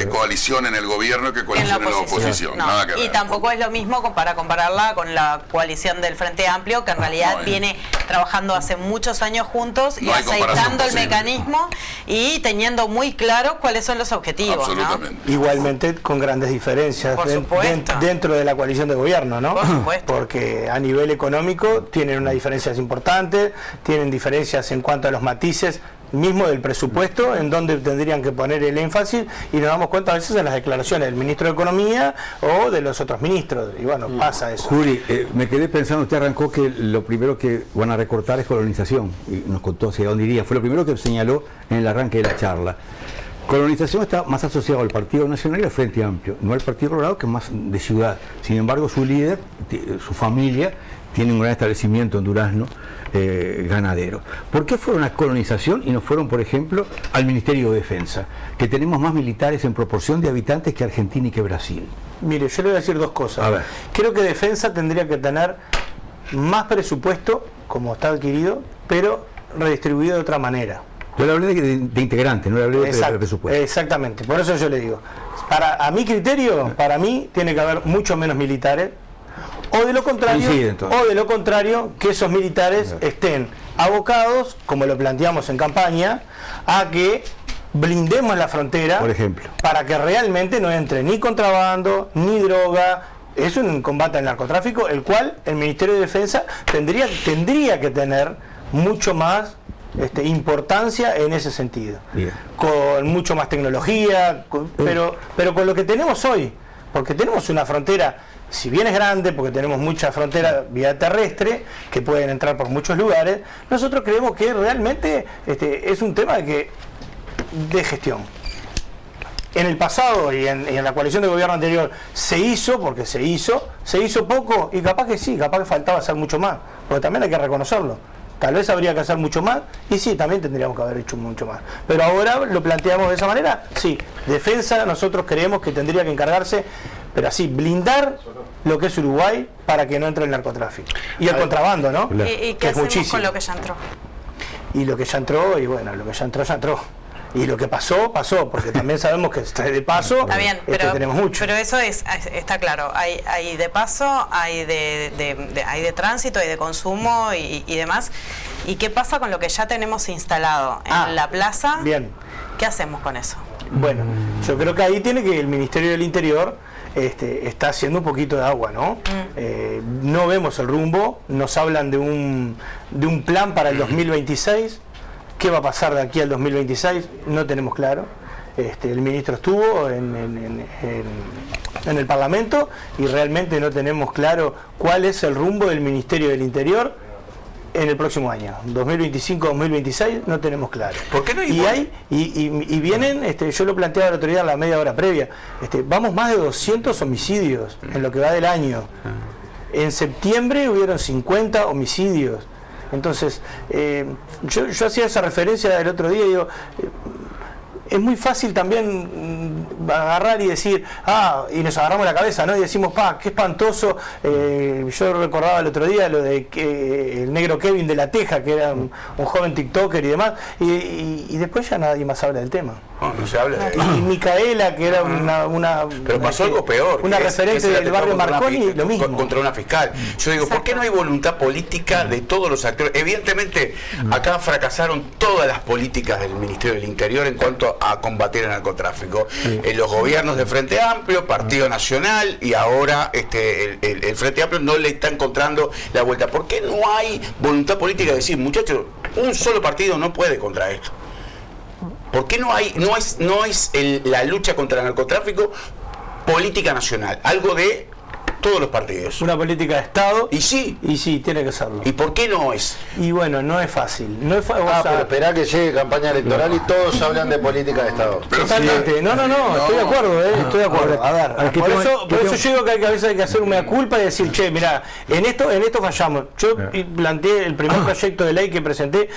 Speaker 3: coalición en el gobierno que coalición en la oposición.
Speaker 4: No.
Speaker 3: Nada que ver.
Speaker 4: Y tampoco es lo mismo para compararla con la coalición del Frente Amplio, que en realidad viene trabajando hace muchos años juntos y aceitando el mecanismo y teniendo muy claro cuáles son los objetivos.
Speaker 3: Absolutamente.
Speaker 10: ¿No? Igualmente con grandes diferencias dentro de la coalición de gobierno, ¿no?
Speaker 4: Por supuesto.
Speaker 10: Porque a nivel económico tienen unas diferencias importantes, tienen diferencias en cuanto a los matices, mismo del presupuesto en donde tendrían que poner el énfasis, y nos damos cuenta a veces en las declaraciones del ministro de Economía o de los otros ministros, y bueno, pasa eso.
Speaker 5: Juli, me quedé pensando, usted arrancó que lo primero que van a recortar es colonización, y nos contó hacia dónde iría, fue lo primero que señaló en el arranque de la charla. Colonización está más asociado al Partido Nacional y al Frente Amplio, no al Partido Colorado, que es más de ciudad. Sin embargo, su líder, su familia, tiene un gran establecimiento en Durazno, ganadero. ¿Por qué fueron a colonización y no fueron, por ejemplo, al Ministerio de Defensa, que tenemos más militares en proporción de habitantes que Argentina y que Brasil?
Speaker 10: Mire, yo le voy a decir dos cosas.
Speaker 5: A ver.
Speaker 10: Creo que Defensa tendría que tener más presupuesto, como está adquirido, pero redistribuido de otra manera.
Speaker 5: Yo le hablé de integrante, no le hablé de presupuesto.
Speaker 10: Exactamente, por eso yo le digo. A mi criterio, para mí, tiene que haber mucho menos militares, o de lo contrario, que esos militares estén abocados, como lo planteamos en campaña, a que blindemos la frontera,
Speaker 5: por ejemplo,
Speaker 10: para que realmente no entre ni contrabando, ni droga. Es un combate al narcotráfico, el cual el Ministerio de Defensa tendría que tener mucho más importancia en ese sentido.
Speaker 5: Bien.
Speaker 10: Con mucho más tecnología, pero con lo que tenemos hoy, porque tenemos una frontera, si bien es grande, porque tenemos mucha frontera vía terrestre, que pueden entrar por muchos lugares, nosotros creemos que realmente es un tema de gestión. En el pasado y en la coalición de gobierno anterior se hizo poco, y capaz que sí, capaz que faltaba hacer mucho más, porque también hay que reconocerlo. Tal vez habría que hacer mucho más, y sí, también tendríamos que haber hecho mucho más. Pero ahora lo planteamos de esa manera, sí. Defensa, nosotros creemos que tendría que encargarse, pero así, blindar lo que es Uruguay para que no entre el narcotráfico. Y el contrabando, ¿no?
Speaker 4: ¿Y qué hacemos con lo que ya entró?
Speaker 10: Y lo que ya entró, y bueno, lo que ya entró. Y lo que pasó, porque también sabemos que de paso
Speaker 4: está bien, pero,
Speaker 10: tenemos mucho.
Speaker 4: Pero eso está claro, hay de paso, hay de tránsito, hay de consumo y demás. ¿Y qué pasa con lo que ya tenemos instalado en la plaza?
Speaker 10: Bien.
Speaker 4: ¿Qué hacemos con eso?
Speaker 10: Bueno, yo creo que ahí tiene que el Ministerio del Interior está haciendo un poquito de agua, ¿no? No vemos el rumbo, nos hablan de un plan para el 2026. ¿Qué va a pasar de aquí al 2026? No tenemos claro. El ministro estuvo en el Parlamento y realmente no tenemos claro cuál es el rumbo del Ministerio del Interior en el próximo año. 2025-2026 no tenemos claro.
Speaker 6: ¿Por qué no
Speaker 10: hay? Y vienen, yo lo planteaba la autoridad en la media hora previa, vamos más de 200 homicidios en lo que va del año. En septiembre hubieron 50 homicidios. Entonces, yo hacía esa referencia el otro día y digo, es muy fácil también agarrar y decir, y nos agarramos la cabeza, ¿no? Y decimos, qué espantoso. Yo recordaba el otro día lo de el negro Kevin de La Teja, que era un joven tiktoker y demás, y después ya nadie más habla del tema.
Speaker 6: No se habla de...
Speaker 10: Y Micaela, que era una
Speaker 6: pero pasó algo peor.
Speaker 10: Una referente del barrio Marconi, lo mismo.
Speaker 6: Contra una fiscal. Yo digo, ¿por qué no hay voluntad política de todos los actores? Evidentemente, acá fracasaron todas las políticas del Ministerio del Interior en cuanto a combatir el narcotráfico. Los gobiernos de Frente Amplio, Partido Nacional, y ahora el Frente Amplio no le está encontrando la vuelta. ¿Por qué no hay voluntad política de decir, muchachos, un solo partido no puede contra esto? ¿Por qué no es la lucha contra el narcotráfico política nacional? Algo de todos los partidos.
Speaker 10: Una política de Estado.
Speaker 6: Y sí.
Speaker 10: Y sí, tiene que serlo.
Speaker 6: ¿Y por qué no es?
Speaker 10: Y bueno, no es fácil.
Speaker 2: Pero esperá que llegue campaña electoral y todos hablan de política de Estado.
Speaker 10: Totalmente. No, estoy de acuerdo, estoy de acuerdo. A ver, por eso yo digo que a veces hay que hacer una culpa y decir, che, mirá, en esto fallamos. Yo planteé el primer proyecto de ley que presenté,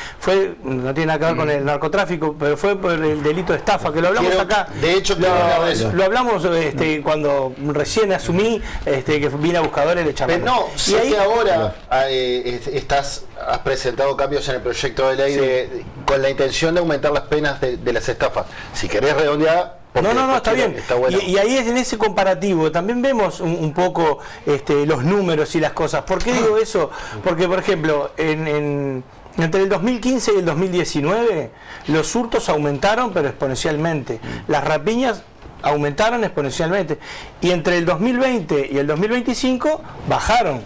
Speaker 10: no tiene nada que ver con el narcotráfico, pero fue por el delito de estafa, que lo hablamos acá.
Speaker 2: De hecho,
Speaker 10: lo hablamos cuando recién asumí, que vine a Buscadores de Chamán.
Speaker 2: No, sé que ahora has presentado cambios en el proyecto de ley con la intención de aumentar las penas de las estafas. Si querés redondear...
Speaker 10: No, está bien. Está bueno. Y ahí es en ese comparativo, también vemos un poco los números y las cosas. ¿Por qué digo eso? Porque, por ejemplo, entre el 2015 y el 2019, los hurtos aumentaron, pero exponencialmente. Las rapiñas aumentaron exponencialmente. Y entre el 2020 y el 2025 bajaron.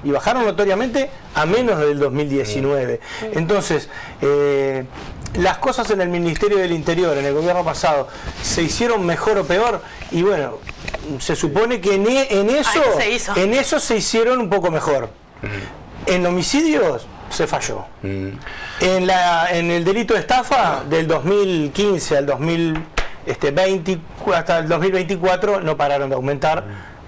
Speaker 10: Y bajaron notoriamente a menos del 2019. Entonces, las cosas en el Ministerio del Interior, en el gobierno pasado, se hicieron mejor o peor, y bueno, se supone que en eso se hicieron un poco mejor. En homicidios se falló. En el delito de estafa, del 2015 al 2020, hasta el 2024 no pararon de aumentar,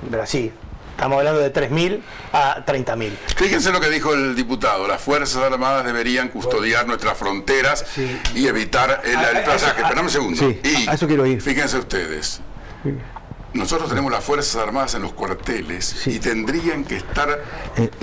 Speaker 10: pero así. Estamos hablando de 3.000 a 30.000.
Speaker 3: Fíjense lo que dijo el diputado. Las Fuerzas Armadas deberían custodiar nuestras fronteras y evitar el plazaje. Esperame un segundo.
Speaker 5: Sí,
Speaker 3: y
Speaker 5: a eso quiero ir.
Speaker 3: Fíjense ustedes. Nosotros tenemos las Fuerzas Armadas en los cuarteles y tendrían que estar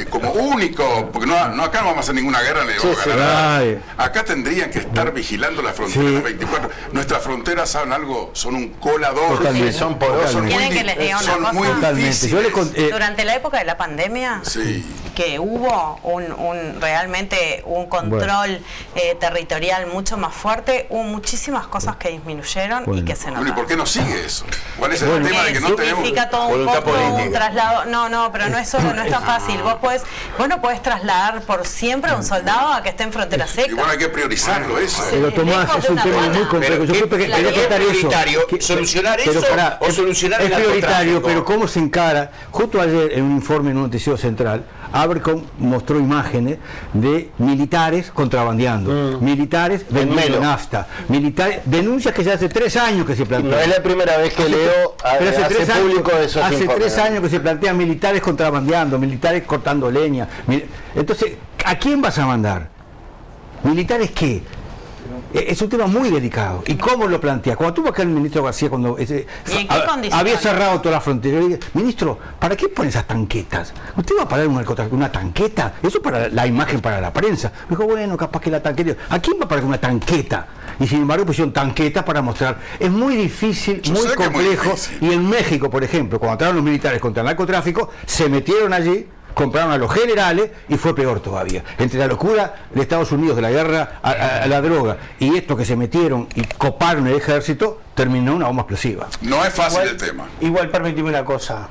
Speaker 3: como único, porque no acá no vamos a hacer ninguna guerra ni vamos a ganar nada. Acá tendrían que estar vigilando las fronteras 24. Nuestras fronteras, ¿saben algo? Son un colador.
Speaker 2: Totalmente. Son porosos.
Speaker 4: ¿Quieren que les diga una cosa?
Speaker 3: Muy difíciles.
Speaker 4: Durante la época de la pandemia, que hubo realmente un control territorial mucho más fuerte, hubo muchísimas cosas que disminuyeron y que se notaron.
Speaker 3: ¿Y por qué no sigue eso? ¿Cuál es el tema de que no tenemos
Speaker 4: significa todo un poco un traslado? No, pero no es solo, no es tan fácil. Vos no podés trasladar por siempre a un soldado a que esté en frontera seca.
Speaker 3: Y bueno, hay que priorizarlo eso.
Speaker 5: Pero Tomás, es un tema muy complejo. Yo creo que quería contar eso.
Speaker 6: ¿Solucionar eso o solucionar el narcotráfico?
Speaker 5: Es prioritario, pero cómo se encara. Justo ayer en un informe en un noticiero central, Abercom mostró imágenes de militares contrabandeando, militares vendiendo nafta, denuncias que ya hace 3 años que se plantean.
Speaker 2: No es la primera vez que leo hace público de esos
Speaker 5: hace
Speaker 2: informes.
Speaker 5: 3 años que se plantean militares contrabandeando, militares cortando leña. Entonces, ¿a quién vas a mandar? ¿Militares qué? Es un tema muy delicado. ¿Y cómo lo plantea? Cuando tuvo acá el ministro García, cuando había cerrado toda la frontera, yo le dije, ministro, ¿para qué pone esas tanquetas? ¿Usted va a parar una tanqueta? Eso para la imagen para la prensa. Me dijo, bueno, capaz que la tanqueta. ¿A quién va a parar una tanqueta? Y sin embargo pusieron tanquetas para mostrar. Es muy difícil, muy complejo. Y en México, por ejemplo, cuando entraron los militares contra el narcotráfico, se metieron allí, compraron a los generales y fue peor todavía. Entre la locura de Estados Unidos de la guerra a la droga y esto que se metieron y coparon el ejército, terminó una bomba explosiva.
Speaker 3: No es fácil el tema.
Speaker 10: Igual, permíteme una cosa,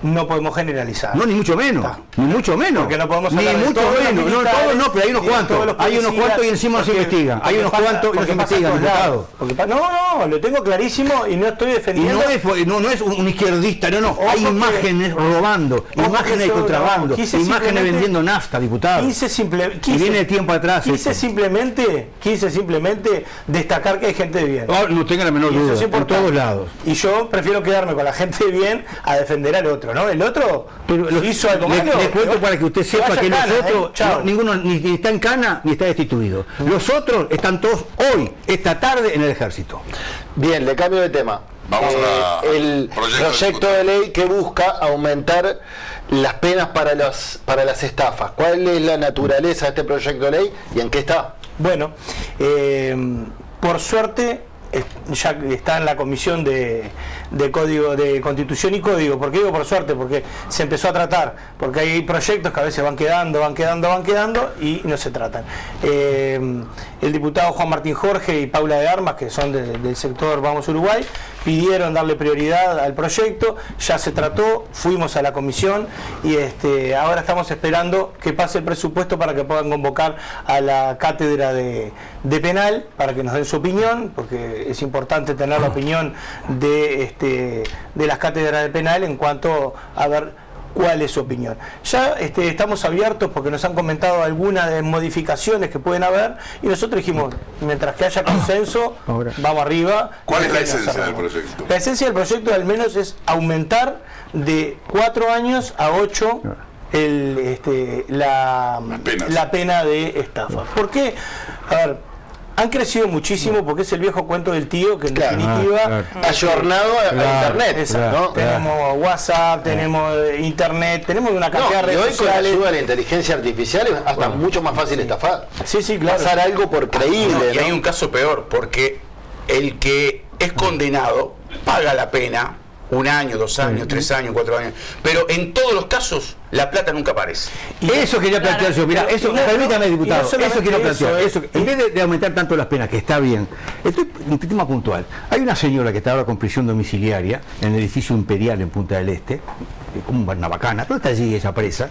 Speaker 10: no podemos generalizar.
Speaker 5: No, ni mucho menos. Ni mucho menos.
Speaker 10: Porque no podemos
Speaker 5: ni mucho menos. No, todos no, pero hay unos cuantos. Hay unos cuantos y encima no se investigan. Hay unos cuantos y no se investigan, diputado.
Speaker 10: No, lo tengo clarísimo y no estoy defendiendo.
Speaker 5: Y no es un izquierdista, no. Hay imágenes robando, imágenes de contrabando, imágenes vendiendo nafta, diputado. Y viene el tiempo atrás.
Speaker 10: Quise simplemente destacar que hay gente de bien.
Speaker 5: No tenga la menor duda, en todos lados.
Speaker 10: Y yo prefiero quedarme con la gente de bien a defender al otro. ¿No? El otro hizo algo malo.
Speaker 5: Le cuento para que usted sepa que nosotros, ninguno ni está en cana ni está destituido. Los otros están todos hoy, esta tarde, en el ejército.
Speaker 2: Bien, le cambio de tema.
Speaker 3: Vamos
Speaker 2: el proyecto de ley que busca aumentar las penas para las estafas. ¿Cuál es la naturaleza de este proyecto de ley y en qué está?
Speaker 10: Bueno, por suerte ya está en la comisión de código de constitución y código. ¿Por qué digo por suerte? Porque se empezó a tratar, porque hay proyectos que a veces van quedando y no se tratan. El diputado Juan Martín Jorge y Paula de Armas, que son del sector Vamos Uruguay, pidieron darle prioridad al proyecto, ya se trató, fuimos a la comisión y ahora estamos esperando que pase el presupuesto para que puedan convocar a la cátedra de penal para que nos den su opinión, porque es importante tener la opinión de las cátedras de penal en cuanto a ver cuál es su opinión. Ya estamos abiertos porque nos han comentado algunas de modificaciones que pueden haber y nosotros dijimos, mientras que haya consenso, vamos arriba.
Speaker 3: ¿Cuál es la esencia del proyecto?
Speaker 10: La esencia del proyecto al menos es aumentar de 4 años a 8 la pena de estafa. ¿Por qué? A ver, han crecido muchísimo porque es el viejo cuento del tío que en definitiva
Speaker 2: ayornado a internet, ¿no?
Speaker 10: Tenemos WhatsApp, tenemos internet, tenemos una cantidad de redes
Speaker 2: sociales. Y hoy con la ayuda de la inteligencia artificial es hasta mucho más fácil estafar.
Speaker 10: Sí, claro.
Speaker 2: Pasar algo por creíble.
Speaker 6: Y hay un caso peor, porque el que es condenado paga la pena 1 año, 2 años, 3 años, 4 años, pero en todos los casos la plata nunca aparece.
Speaker 5: Y eso quería plantear yo, mira, permítame, diputado, eso quiero plantear, en vez de aumentar tanto las penas, que está bien, un tema puntual. Hay una señora que está ahora con prisión domiciliaria en el edificio Imperial en Punta del Este, como una bacana, pero está allí esa presa,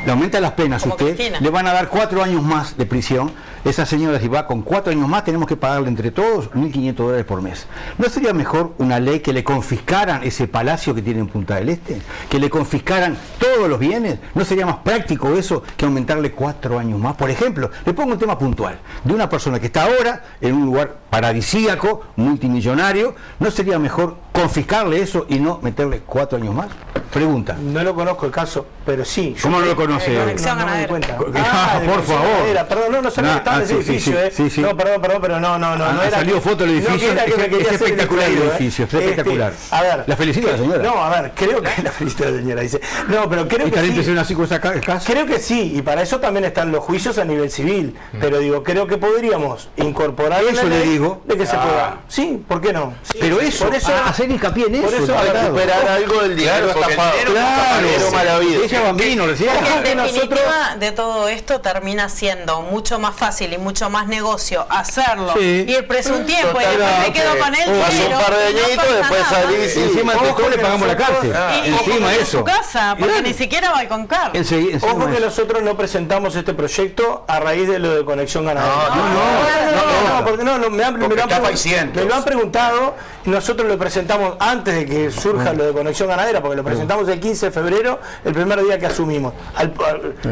Speaker 5: le aumenta las penas a
Speaker 4: Como
Speaker 5: usted,
Speaker 4: Cristina.
Speaker 5: le van a dar 4 años más de prisión. Esa señora, si va con 4 años más, tenemos que pagarle entre todos $1.500 por mes. ¿No sería mejor una ley que le confiscaran ese palacio que tiene en Punta del Este? ¿Que le confiscaran todos los bienes? ¿No sería más práctico eso que aumentarle 4 años más? Por ejemplo, le pongo un tema puntual de una persona que está ahora en un lugar paradisíaco, multimillonario. ¿No sería mejor confiscarle eso y no meterle 4 años más? Pregunta.
Speaker 10: No lo conozco el caso, pero sí.
Speaker 5: ¿Cómo no lo conoce?
Speaker 4: Conexión
Speaker 10: No me di
Speaker 4: Ganadera.
Speaker 10: cuenta.
Speaker 5: Por
Speaker 10: Conexión
Speaker 5: favor.
Speaker 10: Ganadera. Perdón, no sabía que estaba en ese edificio,
Speaker 5: sí.
Speaker 10: No, perdón, pero no
Speaker 5: Ha
Speaker 10: era.
Speaker 5: salido foto del edificio,
Speaker 10: no era que me quería
Speaker 5: es
Speaker 10: hacer
Speaker 5: espectacular el
Speaker 10: distraído,
Speaker 5: edificio, es espectacular.
Speaker 10: A ver.
Speaker 5: La felicito a la señora.
Speaker 10: No, a ver, creo que la felicito a la señora, dice. No, pero creo
Speaker 5: ¿Y
Speaker 10: que
Speaker 5: también
Speaker 10: sí.
Speaker 5: empezó así con esa casa?
Speaker 10: Creo que sí, y para eso también están los juicios a nivel civil. Pero digo, creo que podríamos incorporar
Speaker 5: Eso
Speaker 10: en la
Speaker 5: le
Speaker 10: ley
Speaker 5: digo.
Speaker 10: de que se pueda. Sí, ¿por qué no? Sí.
Speaker 5: Pero eso,
Speaker 10: por eso
Speaker 5: hacer hincapié en eso.
Speaker 10: por eso,
Speaker 5: claro.
Speaker 2: Recuperar algo del dinero
Speaker 6: Claro, porque el
Speaker 2: estafado.
Speaker 6: dinero
Speaker 2: Claro, mala vida.
Speaker 5: Ella Bambino, lo decía.
Speaker 4: Porque en
Speaker 10: nosotros-
Speaker 4: definitiva de todo esto termina siendo mucho más fácil y mucho más negocio hacerlo,
Speaker 5: Sí.
Speaker 4: irse un tiempo y después
Speaker 2: Totalmente.
Speaker 4: me quedo con el
Speaker 2: Pasa
Speaker 4: dinero.
Speaker 2: un par de
Speaker 4: y no
Speaker 2: añitos,
Speaker 4: pasa
Speaker 2: después
Speaker 4: nada.
Speaker 2: salís
Speaker 5: Y encima de
Speaker 10: Ojo
Speaker 5: todo le
Speaker 10: que
Speaker 5: pagamos la
Speaker 10: nosotros-
Speaker 5: cárcel.
Speaker 4: Y
Speaker 5: Encima
Speaker 4: en
Speaker 5: eso.
Speaker 4: su casa, porque
Speaker 5: Claro.
Speaker 4: ni siquiera va a concar.
Speaker 10: Ojo que nosotros no presentamos este proyecto a raíz de lo de Conexión Ganadera. Porque me lo han preguntado y nosotros lo presentamos antes de que surja lo de Conexión Ganadera, porque lo presentamos el 15 de febrero, el primer día que asumimos.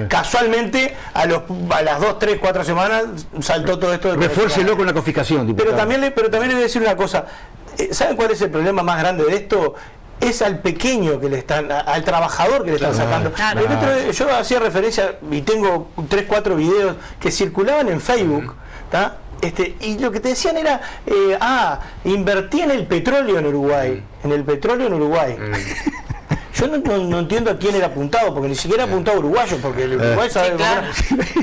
Speaker 10: Casualmente, a las 2, 3, 4 semanas saltó todo esto de Conexión
Speaker 5: Refuércelo con la confiscación, diputado.
Speaker 10: pero también le voy a decir una cosa. ¿Saben cuál es el problema más grande de esto? Es al pequeño que le están, al trabajador que le están sacando.
Speaker 4: Claro.
Speaker 10: El otro día yo hacía referencia y tengo 3, 4 videos que circulaban en Facebook, ¿tá? Y lo que te decían era, invertí en el petróleo en Uruguay, Yo no entiendo a quién era apuntado, porque ni siquiera apuntado a uruguayo, porque el Uruguay sabe
Speaker 4: claro.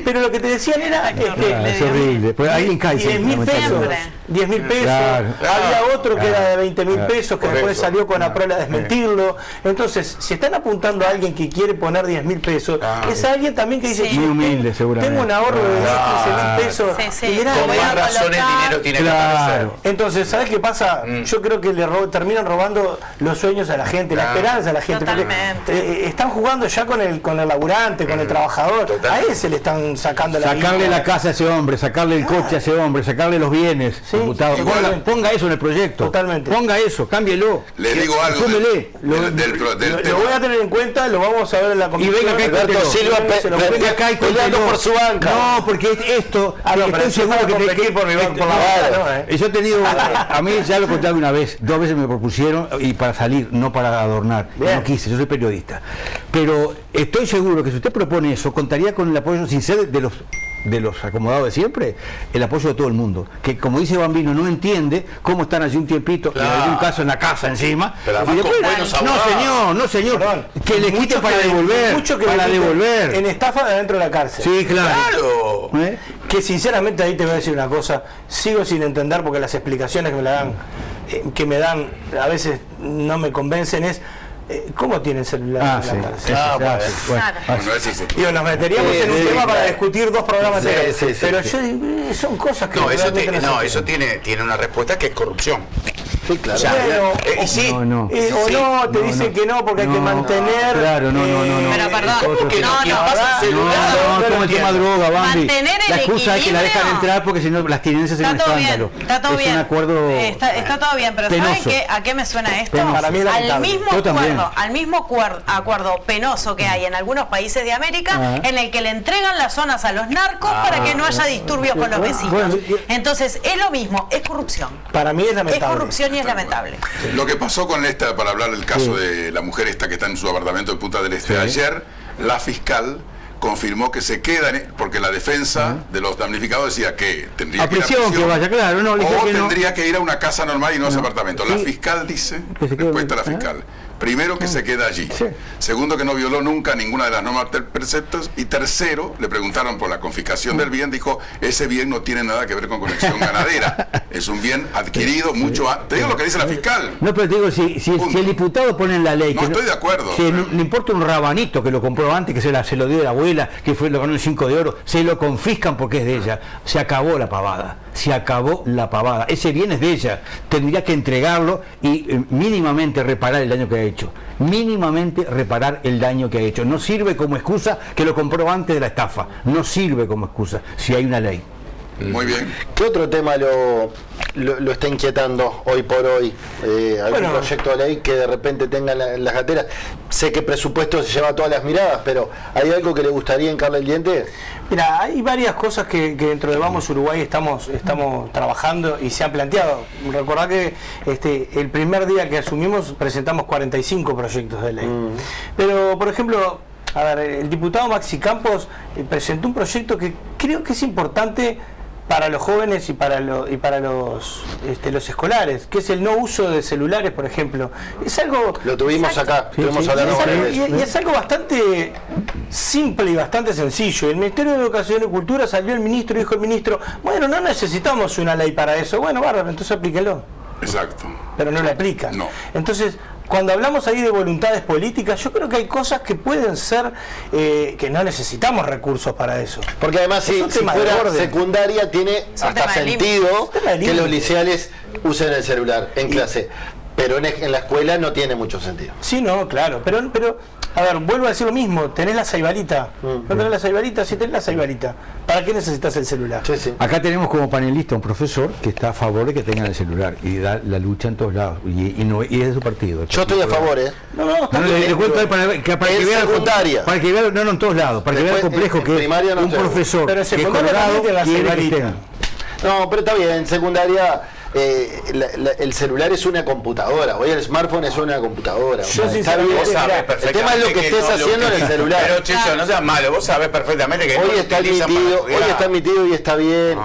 Speaker 10: Pero lo que te decían era
Speaker 5: Es horrible. Pues alguien cae.
Speaker 10: 10.000 pesos.
Speaker 4: Siempre.
Speaker 10: 10.000 pesos.
Speaker 5: Claro.
Speaker 10: Había otro que era de 20.000 pesos, que después
Speaker 6: Correcto.
Speaker 10: salió con la prueba a desmentirlo. Entonces, si están apuntando a alguien que quiere poner 10.000 pesos, es alguien también que dice,
Speaker 4: Sí.
Speaker 10: "Che,
Speaker 5: Muy humilde, seguramente.
Speaker 10: tengo un ahorro de 15.000 pesos.
Speaker 4: Sí, sí.
Speaker 10: Y mirá,
Speaker 4: Lo
Speaker 6: Con
Speaker 4: voy a
Speaker 6: más razón el
Speaker 4: colocar.
Speaker 6: dinero tiene que
Speaker 5: Claro.
Speaker 6: aparecer.
Speaker 10: entonces, ¿sabes qué pasa? Yo creo que terminan robando los sueños a la gente, la esperanza a la gente. porque,
Speaker 4: Totalmente.
Speaker 10: están jugando ya con el laburante, con el trabajador.
Speaker 6: Totalmente.
Speaker 10: A ese le están sacando la
Speaker 5: Sacarle
Speaker 10: vida.
Speaker 5: la casa a ese hombre, sacarle el coche a ese hombre, sacarle los bienes,
Speaker 10: Sí,
Speaker 5: diputado.
Speaker 10: igual.
Speaker 5: Ponga eso en el proyecto.
Speaker 10: Totalmente.
Speaker 5: Ponga eso, cámbielo.
Speaker 3: Les digo algo
Speaker 5: Súmele.
Speaker 10: Lo
Speaker 3: tema.
Speaker 10: voy a tener en cuenta, lo vamos a ver en la
Speaker 5: Y
Speaker 10: comisión.
Speaker 5: venga acá y
Speaker 2: Alberto
Speaker 5: cuéntelo.
Speaker 2: Silva
Speaker 5: Venga acá y
Speaker 2: peleando
Speaker 5: cuéntelo.
Speaker 2: por su banca.
Speaker 5: No, porque esto,
Speaker 10: Ah, no, pero
Speaker 5: estoy
Speaker 10: eso
Speaker 5: seguro
Speaker 10: para
Speaker 5: que
Speaker 10: competir por mi banco, por la banca, no,
Speaker 5: Yo he tenido, a mí ya lo conté alguna vez, 2 veces me propusieron y para salir, no para adornar.
Speaker 10: Bien.
Speaker 5: No quise, yo soy periodista. Pero estoy seguro que si usted propone eso, contaría con el apoyo sin ser de los acomodados de siempre, el apoyo de todo el mundo, que como dice Bambino, no entiende cómo están allí un tiempito, y hay un caso en la casa encima,
Speaker 6: Pero
Speaker 5: y
Speaker 6: además
Speaker 5: después,
Speaker 6: con buenos
Speaker 5: no
Speaker 6: abogados.
Speaker 5: señor,
Speaker 10: Perdón.
Speaker 5: que le quite para devolver,
Speaker 10: Mucho que
Speaker 5: para
Speaker 10: le quiten
Speaker 5: devolver.
Speaker 10: en estafa de dentro de la cárcel.
Speaker 5: Sí, claro.
Speaker 6: Claro.
Speaker 5: ¿Eh?
Speaker 10: Que sinceramente ahí te voy a decir una cosa, sigo sin entender porque las explicaciones que me dan a veces no me convencen es ¿cómo tienen celular
Speaker 5: Ah,
Speaker 10: en
Speaker 5: sí.
Speaker 10: la cárcel?
Speaker 5: Bueno,
Speaker 4: Claro.
Speaker 3: Bueno, ese es otro.
Speaker 10: Digo, nos meteríamos en un tema para discutir 2 programas
Speaker 2: Sí,
Speaker 10: enteros,
Speaker 2: sí, sí,
Speaker 10: pero
Speaker 2: sí.
Speaker 10: yo digo, son cosas que
Speaker 6: No, eso,
Speaker 10: realmente
Speaker 6: no,
Speaker 10: se
Speaker 6: eso
Speaker 10: entienden.
Speaker 6: tiene una respuesta que es corrupción.
Speaker 2: Sí, claro.
Speaker 6: O sea,
Speaker 10: Bueno,
Speaker 6: y sí,
Speaker 5: no, no.
Speaker 10: O
Speaker 6: sí.
Speaker 10: no, te dicen que no porque hay que
Speaker 5: No,
Speaker 10: mantener.
Speaker 5: claro, no.
Speaker 4: Pero perdón,
Speaker 6: que no,
Speaker 4: no,
Speaker 6: quien
Speaker 4: no.
Speaker 6: pasa el celular.
Speaker 5: No, como el tema droga, Bambi.
Speaker 4: Mantener el
Speaker 5: La excusa es que la dejan
Speaker 4: equilibrio.
Speaker 5: entrar porque si no las abstinencias serían
Speaker 4: Está
Speaker 5: un
Speaker 4: todo bien,
Speaker 5: escándalo.
Speaker 4: está todo
Speaker 5: es
Speaker 4: bien.
Speaker 5: un acuerdo
Speaker 4: Está todo bien, pero ¿saben
Speaker 5: penoso.
Speaker 4: a qué me suena esto?
Speaker 5: Penoso.
Speaker 10: Para mí es
Speaker 4: Al
Speaker 10: lamentable.
Speaker 4: mismo
Speaker 5: Yo también.
Speaker 4: acuerdo penoso que hay en algunos países de América, en el que le entregan las zonas a los narcos para que no haya disturbios con los vecinos.
Speaker 5: Bueno,
Speaker 4: Entonces, es lo mismo, es corrupción.
Speaker 10: Para mí es
Speaker 4: Es
Speaker 10: lamentable.
Speaker 4: corrupción y es lamentable.
Speaker 3: Lo que pasó con para hablar del caso de la mujer esta que está en su apartamento de Punta del Este, ayer la fiscal confirmó que se queda, porque la defensa de los damnificados decía que tendría
Speaker 5: a
Speaker 3: que ir a
Speaker 5: prisión que vaya, claro, no, le dije
Speaker 3: o
Speaker 5: que no.
Speaker 3: tendría que ir a una casa normal y no a ese apartamento. La
Speaker 5: Sí.
Speaker 3: fiscal dice,
Speaker 5: Que se quede-
Speaker 3: respuesta a la fiscal, primero que se queda allí,
Speaker 5: Sí.
Speaker 3: segundo que no violó nunca ninguna de las normas preceptos, y tercero, le preguntaron por la confiscación del bien, dijo, ese bien no tiene nada que ver con Conexión Ganadera, es un bien adquirido mucho antes. Te digo lo que dice la fiscal.
Speaker 5: No, pero te digo, si el diputado pone en la ley
Speaker 3: No, estoy de acuerdo.
Speaker 5: que no le importa un rabanito que lo compró antes, que se lo dio de la abuela, que lo ganó el 5 de oro, se lo confiscan porque es de ella. Se acabó la pavada. se acabó la pavada. Ese bien es de ella, tendría que entregarlo y mínimamente reparar el daño que ha hecho. Mínimamente reparar el daño que ha hecho. No sirve como excusa que lo compró antes de la estafa. No sirve como excusa si hay una ley.
Speaker 3: Muy bien.
Speaker 2: ¿Qué otro tema lo está inquietando hoy por hoy? ¿Algún proyecto de ley que de repente tenga en las gateras? Sé que presupuesto se lleva todas las miradas, pero ¿hay algo que le gustaría hincarle el diente?
Speaker 10: Mira, hay varias cosas que dentro de Vamos Uruguay estamos trabajando y se han planteado. Recordá que el primer día que asumimos presentamos 45 proyectos de ley. Pero, por ejemplo, a ver, el diputado Maxi Campos presentó un proyecto que creo que es importante para los jóvenes y para los escolares, que es el no uso de celulares, por ejemplo. Es algo...
Speaker 2: Lo tuvimos acá, estuvimos hablando varias veces.
Speaker 10: Y es algo bastante simple y bastante sencillo. El Ministerio de Educación y Cultura salió el ministro y dijo el ministro, bueno, no necesitamos una ley para eso. Bueno, bárbaro, entonces aplíquenlo.
Speaker 3: Exacto.
Speaker 10: Pero no la aplican.
Speaker 3: No.
Speaker 10: Entonces, cuando hablamos ahí de voluntades políticas, yo creo que hay cosas que pueden ser que no necesitamos recursos para eso.
Speaker 2: Porque además si fuera secundaria tiene hasta sentido que los liceales usen el celular en clase, pero en la escuela no tiene mucho sentido.
Speaker 10: Sí, no, claro, pero a ver, vuelvo a decir lo mismo, tenés la Saibarita, ¿no tenés la Saibarita? Sí, tenés la Saibarita. ¿Para qué necesitas el celular?
Speaker 2: Sí, sí.
Speaker 5: Acá tenemos como panelista un profesor que está a favor de que tengan el celular y da la lucha en todos lados y es de su partido.
Speaker 2: Yo estoy a favor,
Speaker 5: le cuento para que vean
Speaker 2: secundaria.
Speaker 5: Para que vean, no en todos lados, para que vean el complejo que es un profesor
Speaker 10: pero
Speaker 5: que Colorado quiere que tengan.
Speaker 2: No, pero está bien, en secundaria el celular es una computadora, hoy el smartphone es una computadora.
Speaker 6: Yo sinceramente, vos sabés perfectamente,
Speaker 2: el tema es lo que estés haciendo en el celular.
Speaker 6: Pero Chicho, no seas malo, vos sabés perfectamente que
Speaker 2: hoy está admitido y está bien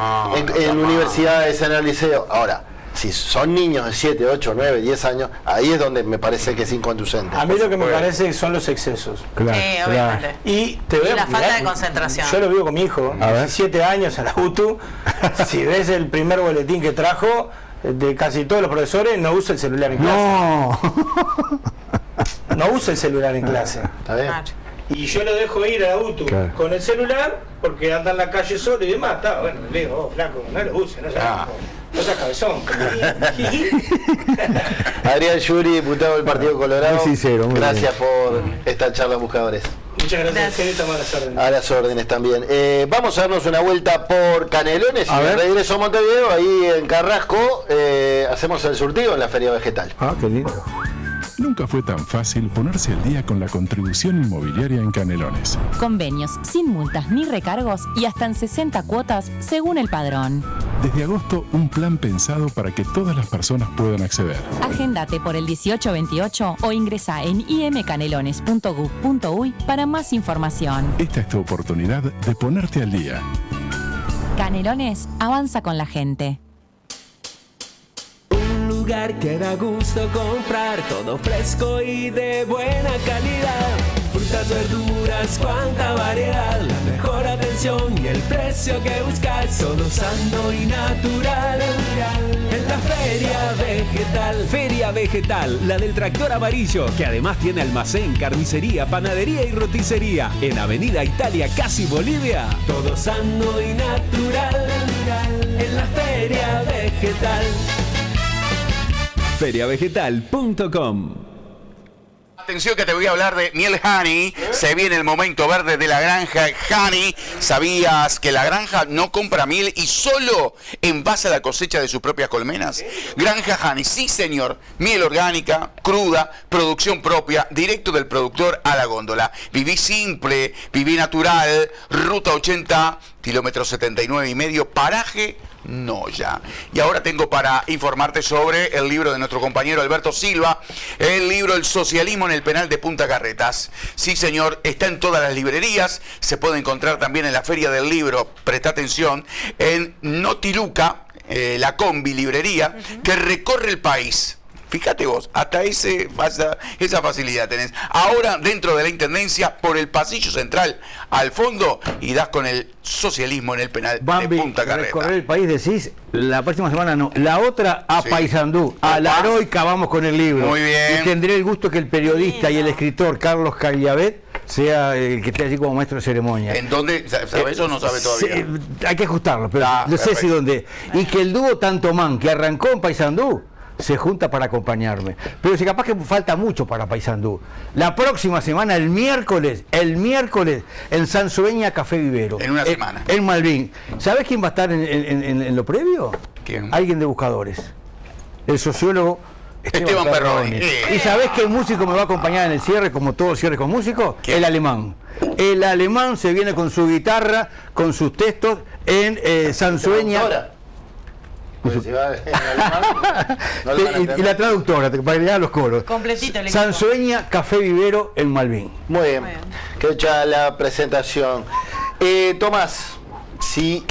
Speaker 2: en universidades, en el liceo. Ahora, si son niños de 7, 8, 9, 10 años, ahí es donde me parece que es inconducente.
Speaker 10: A mí lo que me parece son los excesos.
Speaker 4: Claro, obviamente.
Speaker 10: Y
Speaker 4: la falta de concentración.
Speaker 10: Yo lo vivo con mi hijo, 17 años a la UTU. Si ves el primer boletín que trajo, de casi todos los profesores, no usa el celular en clase. No usa el celular en clase.
Speaker 2: ¿Está bien?
Speaker 10: Y yo lo dejo ir a la UTU con el celular, porque anda en la calle solo y demás. Está, bueno, le digo, flaco, no lo use, no seas cabezón.
Speaker 2: Adrián Yuri, diputado del Partido Colorado.
Speaker 5: Muy sincero, muy
Speaker 2: gracias por esta charla, buscadores.
Speaker 10: Muchas gracias. A las órdenes.
Speaker 2: A las órdenes también. Vamos a darnos una vuelta por Canelones y de regreso a Montevideo, ahí en Carrasco, hacemos el surtido en la Feria Vegetal.
Speaker 5: Qué lindo.
Speaker 11: Nunca fue tan fácil ponerse al día con la contribución inmobiliaria en Canelones.
Speaker 12: Convenios sin multas ni recargos y hasta en 60 cuotas según el padrón.
Speaker 11: Desde agosto, un plan pensado para que todas las personas puedan acceder.
Speaker 12: Agéndate por el 1828 o ingresa en imcanelones.gov.uy para más información.
Speaker 11: Esta es tu oportunidad de ponerte al día.
Speaker 12: Canelones avanza con la gente.
Speaker 1: Lugar que da gusto comprar, todo fresco y de buena calidad. Frutas, verduras, cuánta variedad, la mejor atención y el precio que buscas, todo sano y natural. En la Feria Vegetal.
Speaker 9: Feria Vegetal, la del tractor amarillo, que además tiene almacén, carnicería, panadería y roticería. En Avenida Italia, casi Bolivia.
Speaker 1: Todo sano y natural. En la Feria Vegetal.
Speaker 9: feriavegetal.com.
Speaker 6: Atención que te voy a hablar de miel Honey. Se viene el momento verde de la granja Honey. ¿Sabías que la granja no compra miel y solo envasa la cosecha de sus propias colmenas? Granja Honey, sí señor. Miel orgánica, cruda, producción propia, directo del productor a la góndola. Viví simple, viví natural. Ruta 80, kilómetro 79,5, paraje Noya. Y ahora tengo para informarte sobre el libro de nuestro compañero Alberto Silva, el libro El socialismo en el penal de Punta Carretas. Sí señor, está en todas las librerías, se puede encontrar también en la Feria del Libro, presta atención, en Notiluca, la combi librería, que recorre el país. Fíjate vos, hasta esa facilidad tenés. Ahora dentro de la Intendencia, por el pasillo central, al fondo, y das con el socialismo en el penal de Punta Carretas.
Speaker 5: Recorrer el país decís, la próxima semana no, la otra a Paysandú, a la heroica vamos con el libro.
Speaker 6: Muy bien.
Speaker 5: Y tendré el gusto que el periodista y el escritor Carlos Cagliavet sea el que esté allí como maestro de ceremonia.
Speaker 6: ¿En dónde? ¿Sabe eso o no sabe todavía?
Speaker 5: Hay que ajustarlo, pero no sé si dónde. Y que el dúo Tantomán, que arrancó en Paysandú, se junta para acompañarme. Pero si capaz que falta mucho para Paysandú. La próxima semana, el miércoles, en Sansueña Café Vivero.
Speaker 6: En una semana.
Speaker 5: En Malvin. ¿Sabés quién va a estar en lo previo?
Speaker 6: ¿Quién?
Speaker 5: Alguien de Buscadores. El sociólogo
Speaker 6: Esteban Perroni.
Speaker 5: ¿Y sabés qué músico me va a acompañar en el cierre, como todo cierre con músico?
Speaker 6: ¿Quién?
Speaker 5: El alemán. El alemán se viene con su guitarra, con sus textos en Sansueña.
Speaker 2: Pues si va en alemán, no lo van a entender.
Speaker 5: Y la traductora, para que le haga los coros.
Speaker 4: Completito el equipo.
Speaker 5: Sansueña Café Vivero en Malvin.
Speaker 2: Muy bien, que hecha la presentación. Tomás, si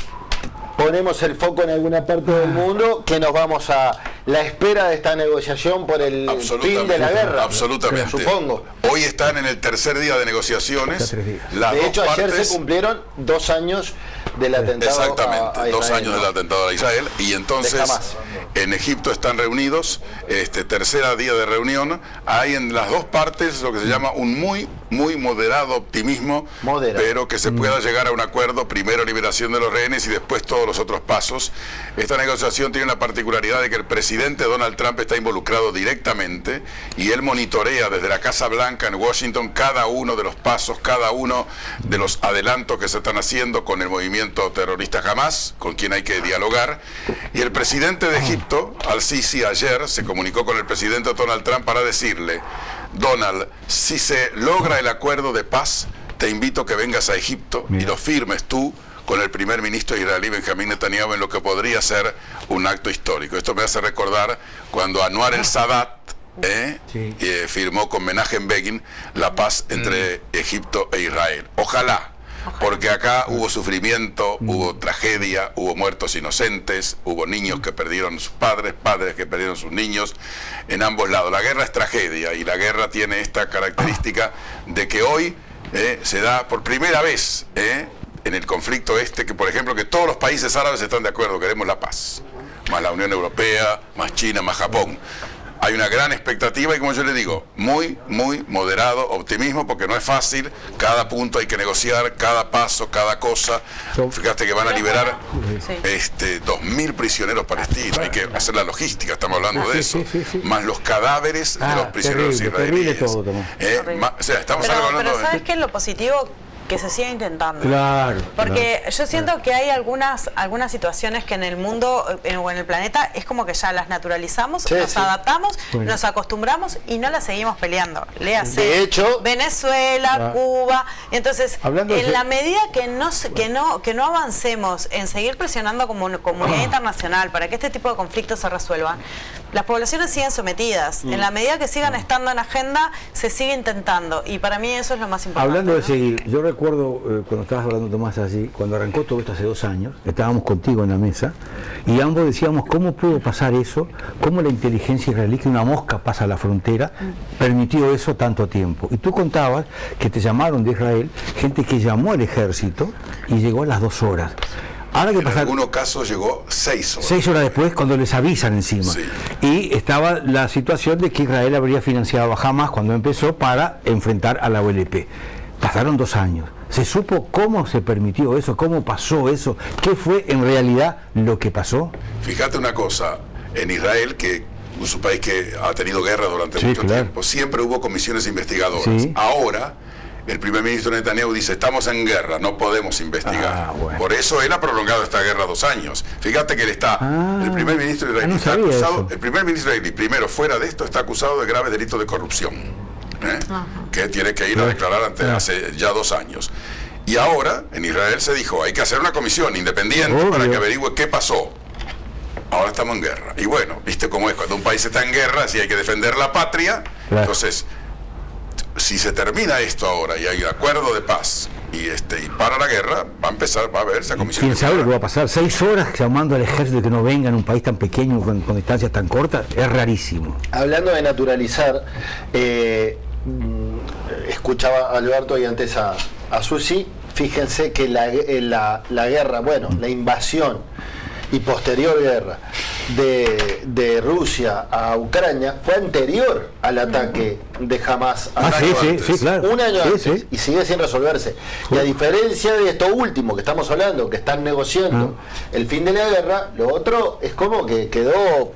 Speaker 2: ponemos el foco en alguna parte del mundo, que nos vamos a la espera de esta negociación por el fin de la guerra.
Speaker 3: Absolutamente.
Speaker 2: Supongo.
Speaker 3: Hoy están en el tercer día de negociaciones. Las
Speaker 2: De hecho,
Speaker 3: dos
Speaker 2: ayer
Speaker 3: partes,
Speaker 2: se cumplieron 2 años del atentado
Speaker 3: exactamente,
Speaker 2: a Israel,
Speaker 3: 2 años
Speaker 2: ¿no?
Speaker 3: del atentado a Israel, y entonces en Egipto están reunidos, tercer día de reunión. Hay en las dos partes lo que se llama un muy moderado optimismo, pero que se pueda llegar a un acuerdo, primero liberación de los rehenes y después todos los otros pasos. Esta negociación tiene la particularidad de que el presidente Donald Trump está involucrado directamente y él monitorea desde la Casa Blanca en Washington cada uno de los pasos, cada uno de los adelantos que se están haciendo con el movimiento terrorista Hamas, con quien hay que dialogar. Y el presidente de Egipto, Al-Sisi, ayer se comunicó con el presidente Donald Trump para decirle: Donald, si se logra el acuerdo de paz, te invito a que vengas a Egipto y lo firmes tú con el primer ministro israelí Benjamín Netanyahu en lo que podría ser un acto histórico. Esto me hace recordar cuando Anwar el-Sadat firmó con Menachem Begin la paz entre Egipto e Israel. Ojalá, porque acá hubo sufrimiento, hubo tragedia, hubo muertos inocentes, hubo niños que perdieron sus padres, padres que perdieron sus niños, en ambos lados. La guerra es tragedia y la guerra tiene esta característica de que hoy se da por primera vez en el conflicto que por ejemplo que todos los países árabes están de acuerdo, queremos la paz, más la Unión Europea, más China, más Japón. Hay una gran expectativa y, como yo le digo, muy moderado optimismo, porque no es fácil, cada punto hay que negociar, cada paso, cada cosa. Fíjate que van a liberar 2.000 prisioneros palestinos, hay que hacer la logística, estamos hablando de eso, más los cadáveres de los prisioneros israelíes.
Speaker 5: Todo,
Speaker 3: o sea, estamos hablando
Speaker 4: pero
Speaker 3: de...
Speaker 4: ¿sabes qué es lo positivo? Que se siga intentando.
Speaker 5: Claro.
Speaker 4: Porque yo siento que hay algunas situaciones que en el mundo o en el planeta es como que ya las naturalizamos, nos adaptamos, nos acostumbramos y no las seguimos peleando. Léase.
Speaker 2: De hecho,
Speaker 4: Venezuela, Cuba. Entonces, en la medida que no avancemos en seguir presionando como comunidad internacional para que este tipo de conflictos se resuelvan, las poblaciones siguen sometidas. En la medida que sigan estando en agenda, se sigue intentando. Y para mí eso es lo más importante.
Speaker 5: Hablando de seguir, yo recuerdo cuando estabas hablando, Tomás, allí, cuando arrancó todo esto hace 2 años, estábamos contigo en la mesa y ambos decíamos cómo pudo pasar eso, cómo la inteligencia israelí, que una mosca pasa a la frontera, permitió eso tanto tiempo. Y tú contabas que te llamaron de Israel, gente que llamó al ejército y llegó a las 2 horas. Ahora que
Speaker 3: en algunos casos llegó 6 horas.
Speaker 5: 6 horas después, cuando les avisan encima.
Speaker 3: Sí.
Speaker 5: Y estaba la situación de que Israel habría financiado a Hamas cuando empezó para enfrentar a la OLP. Pasaron 2 años. ¿Se supo cómo se permitió eso? ¿Cómo pasó eso? ¿Qué fue en realidad lo que pasó?
Speaker 3: Fíjate una cosa, en Israel, que es un país que ha tenido guerra durante mucho tiempo, siempre hubo comisiones investigadoras. Sí. Ahora, el primer ministro Netanyahu dice, estamos en guerra, no podemos investigar. Bueno. Por eso él ha prolongado esta guerra 2 años. Fíjate que él está, el primer ministro israelí está acusado, el primer ministro israelí, primero, fuera de esto, está acusado de graves delitos de corrupción. Que tiene que ir a declarar hace ya 2 años. Y ahora en Israel se dijo, hay que hacer una comisión independiente para que averigüe qué pasó. Ahora estamos en guerra. Y bueno, viste cómo es, cuando un país está en guerra, si hay que defender la patria, entonces, si se termina esto ahora y hay un acuerdo de paz y para la guerra, va a empezar, va a haber esa comisión.
Speaker 5: ¿Quién sabe lo que va a pasar? 6 horas llamando al ejército que no venga en un país tan pequeño con distancias tan cortas, es rarísimo.
Speaker 2: Hablando de naturalizar, escuchaba a Alberto y antes a Susi, fíjense que la guerra, la invasión y posterior guerra de Rusia a Ucrania fue anterior al ataque de Hamas.
Speaker 5: Sí, claro.
Speaker 2: Un año antes.
Speaker 5: Sí.
Speaker 2: Y sigue sin resolverse. Y a diferencia de esto último que estamos hablando, que están negociando el fin de la guerra, lo otro es como que quedó...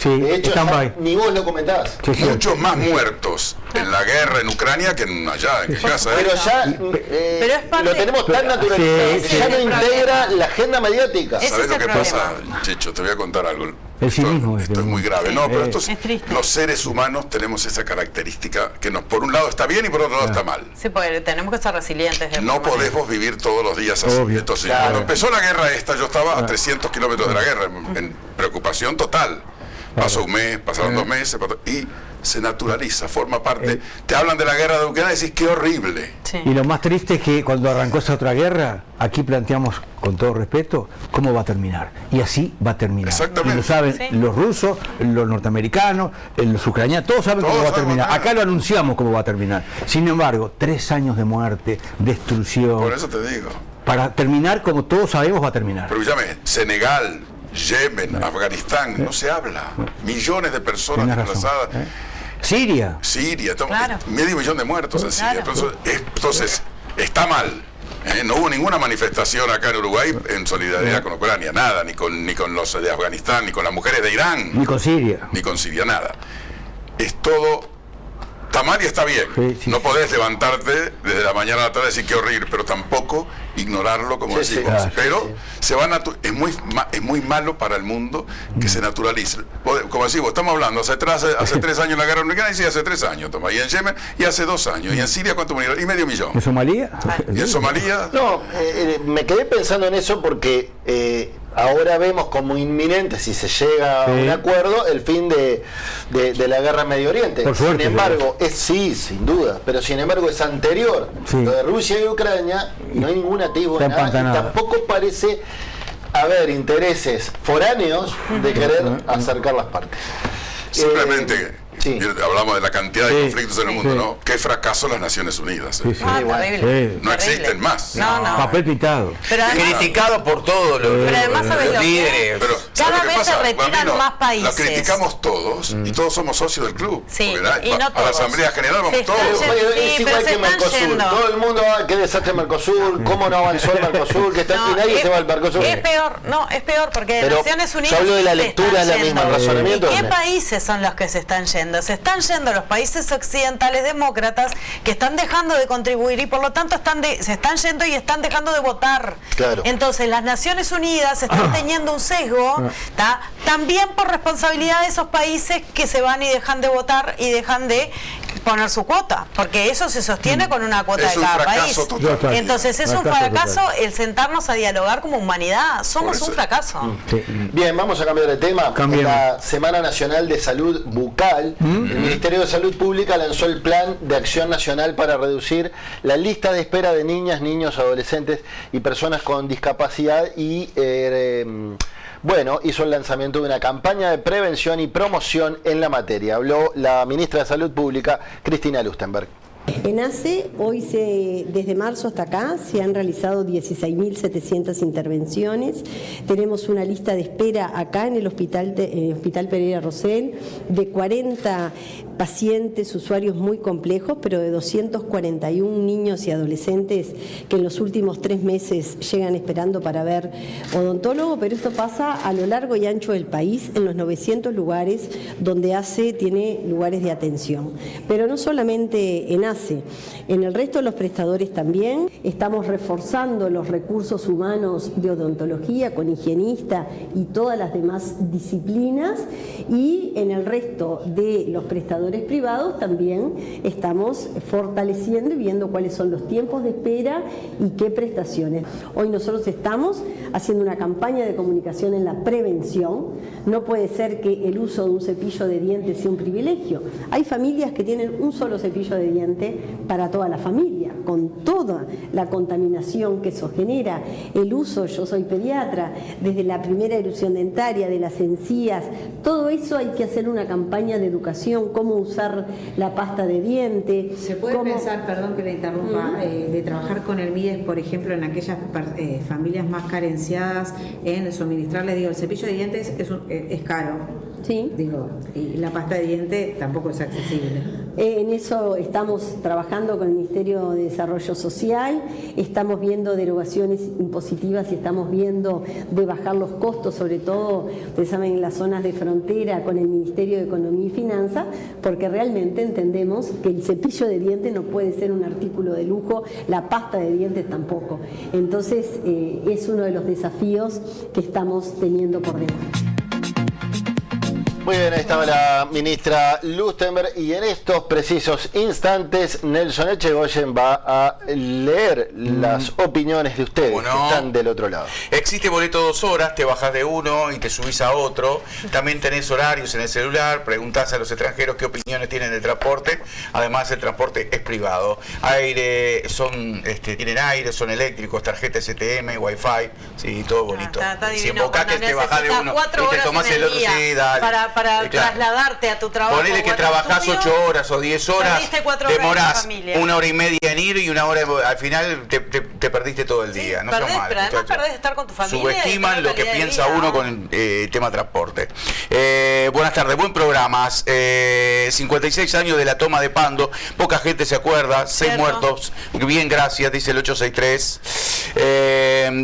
Speaker 2: de hecho, ni vos lo comentás.
Speaker 3: Muchos más muertos en la guerra en Ucrania que allá en casa.
Speaker 2: Pero ya lo tenemos tan naturalizado que ya no integra la agenda mediática.
Speaker 3: ¿Sabés lo que pasa, Checho? Te voy a contar algo.
Speaker 5: Esto
Speaker 3: es muy grave. No, pero los seres humanos tenemos esa característica que por un lado está bien y por otro lado está mal.
Speaker 4: Sí, porque tenemos que ser resilientes.
Speaker 3: No podemos vivir todos los días así. Entonces, cuando empezó la guerra esta, yo estaba a 300 kilómetros de la guerra, en preocupación total. Pasó un mes, pasaron 2 meses, y se naturaliza, forma parte. Te hablan de la guerra de Ucrania y decís, qué horrible.
Speaker 5: Y lo más triste es que cuando arrancó esa otra guerra, aquí planteamos, con todo respeto, cómo va a terminar. Y así va a terminar.
Speaker 3: Exactamente.
Speaker 5: Y lo saben los rusos, los norteamericanos, los ucranianos, todos saben cómo va a terminar. Acá lo anunciamos cómo va a terminar. Sin embargo, 3 años de muerte, destrucción.
Speaker 3: Por eso te digo.
Speaker 5: Para terminar como todos sabemos va a terminar.
Speaker 3: Pero llame, Senegal, Yemen, Afganistán, no se habla. Millones de personas desplazadas.
Speaker 5: Siria,
Speaker 3: medio millón de muertos en Siria. Entonces, está mal. No hubo ninguna manifestación acá en Uruguay en solidaridad con Ucrania, nada, ni con los de Afganistán, ni con las mujeres de Irán.
Speaker 5: Ni con Siria.
Speaker 3: Ni con Siria, nada. Es todo... Está mal y está bien. No podés levantarte desde la mañana a la tarde y decir qué horrible, pero tampoco ignorarlo, como decimos. Pero se va es muy malo para el mundo que se naturalice. Como decimos, estamos hablando, hace 3 años la guerra ucraniana, y sí, hace 3 años, y en Yemen, y hace 2 años. ¿Y en Siria cuánto murieron? Y medio millón.
Speaker 5: ¿En Somalia?
Speaker 3: ¿Y en Somalia?
Speaker 2: No, me quedé pensando en eso porque ahora vemos como inminente, si se llega a un acuerdo, el fin de la guerra en Medio Oriente.
Speaker 5: Por suerte,
Speaker 2: sin embargo, sin duda, pero sin embargo es anterior. Lo de Rusia y Ucrania, no hay ningún atisbo de nada, y tampoco parece haber intereses foráneos de querer acercar las partes.
Speaker 3: Simplemente... hablamos de la cantidad de conflictos en el mundo, ¿no? Qué fracaso las Naciones Unidas. No existen más.
Speaker 5: Papel pintado.
Speaker 6: Criticado por todos los líderes.
Speaker 3: Pero
Speaker 4: cada vez se retiran más países.
Speaker 3: La criticamos todos y todos somos socios del club.
Speaker 4: Y no
Speaker 3: a la Asamblea General vamos todos.
Speaker 2: Es igual que Mercosur. Todo el mundo va, qué desastre Mercosur, cómo no avanzó el Mercosur, que y nadie se va al Mercosur.
Speaker 4: Es peor, porque Naciones Unidas.
Speaker 2: Yo hablo de la lectura, la misma, el razonamiento.
Speaker 4: ¿Y qué países son los que se están yendo? Se están yendo los países occidentales demócratas que están dejando de contribuir y por lo tanto se están yendo y están dejando de votar. Entonces las Naciones Unidas están teniendo un sesgo también por responsabilidad de esos países que se van y dejan de votar y dejan de poner su cuota, porque eso se sostiene con una cuota de cada país. Entonces es un fracaso el sentarnos a dialogar como humanidad. Somos un fracaso.
Speaker 2: Bien, vamos a cambiar de tema. En la Semana Nacional de Salud Bucal, el Ministerio de Salud Pública lanzó el Plan de Acción Nacional para reducir la lista de espera de niñas, niños, adolescentes y personas con discapacidad y hizo el lanzamiento de una campaña de prevención y promoción en la materia. Habló la ministra de Salud Pública, Cristina Lustenberg.
Speaker 13: En ACE, desde marzo hasta acá, se han realizado 16.700 intervenciones. Tenemos una lista de espera acá en el Hospital Pereira Rosell de 40 pacientes, usuarios muy complejos, pero de 241 niños y adolescentes que en los últimos 3 meses llegan esperando para ver odontólogo, pero esto pasa a lo largo y ancho del país, en los 900 lugares donde ACE tiene lugares de atención. Pero no solamente en ACE, en el resto de los prestadores también estamos reforzando los recursos humanos de odontología con higienista y todas las demás disciplinas, y en el resto de los prestadores privados también estamos fortaleciendo y viendo cuáles son los tiempos de espera y qué prestaciones. Hoy nosotros estamos haciendo una campaña de comunicación en la prevención. No puede ser que el uso de un cepillo de dientes sea un privilegio. Hay familias que tienen un solo cepillo de dientes realmente para toda la familia, con toda la contaminación que eso genera, el uso, yo soy pediatra, desde la primera erupción dentaria, de las encías, todo eso hay que hacer una campaña de educación, cómo usar la pasta de diente.
Speaker 14: ¿Se puede pensar, perdón que le interrumpa, de trabajar con el MIDES, por ejemplo, en aquellas familias más carenciadas, en suministrarles, digo, el cepillo de dientes es caro?
Speaker 13: Sí.
Speaker 14: Digo, y la pasta de diente tampoco es accesible.
Speaker 13: En eso estamos trabajando con el Ministerio de Desarrollo Social, estamos viendo derogaciones impositivas y estamos viendo de bajar los costos, sobre todo, ustedes saben, en las zonas de frontera con el Ministerio de Economía y Finanzas, porque realmente entendemos que el cepillo de dientes no puede ser un artículo de lujo, la pasta de dientes tampoco. Entonces, es uno de los desafíos que estamos teniendo por delante.
Speaker 2: Muy bien, ahí estaba la ministra Lustenberg y en estos precisos instantes Nelson Echegoyen va a leer las opiniones de ustedes que están del otro lado.
Speaker 6: Existe boleto 2 horas, te bajas de uno y te subís a otro. También tenés horarios en el celular, preguntás a los extranjeros qué opiniones tienen del transporte. Además, el transporte es privado. Aire, tienen aire, son eléctricos, tarjeta STM, Wi-Fi, sí, todo bonito.
Speaker 4: Está
Speaker 6: si
Speaker 4: divino.
Speaker 6: embocás que te bajás de uno
Speaker 4: 4
Speaker 6: y te
Speaker 4: horas
Speaker 6: tomás
Speaker 4: en
Speaker 6: el otro,
Speaker 4: día
Speaker 6: sí, dale.
Speaker 4: para trasladarte a tu trabajo.
Speaker 6: Ponele que trabajás 8 horas o 10 horas, demorás 1 hora y media en ir y 1 hora, al final te perdiste todo el día. No
Speaker 4: Perdés,
Speaker 6: seas mal,
Speaker 4: pero además
Speaker 6: muchachos.
Speaker 4: perdés estar con tu familia.
Speaker 6: Subestiman lo que piensa uno con el tema transporte. Buenas tardes, buen programa. 56 años de la toma de Pando, poca gente se acuerda, 6 muertos. Bien, gracias, dice el 863.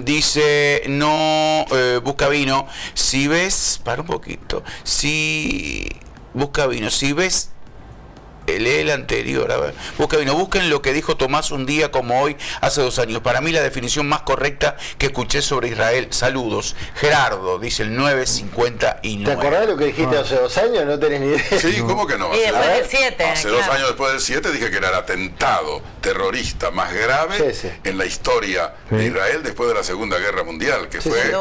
Speaker 6: Dice, no, busca vino. Si ves, para un poquito, busca vino, si ves, lee el anterior, a ver. Busca vino, busquen lo que dijo Tomás un día como hoy, hace 2 años. Para mí la definición más correcta que escuché sobre Israel. Saludos. Gerardo, dice el 959.
Speaker 2: ¿Te acordás de lo que dijiste hace 2 años? No tenés ni idea.
Speaker 3: Sí, ¿cómo que no?
Speaker 4: Y después del 7.
Speaker 3: Hace 2 años después del 7 dije que era el atentado terrorista más grave en la historia de Israel después de la Segunda Guerra Mundial, que fue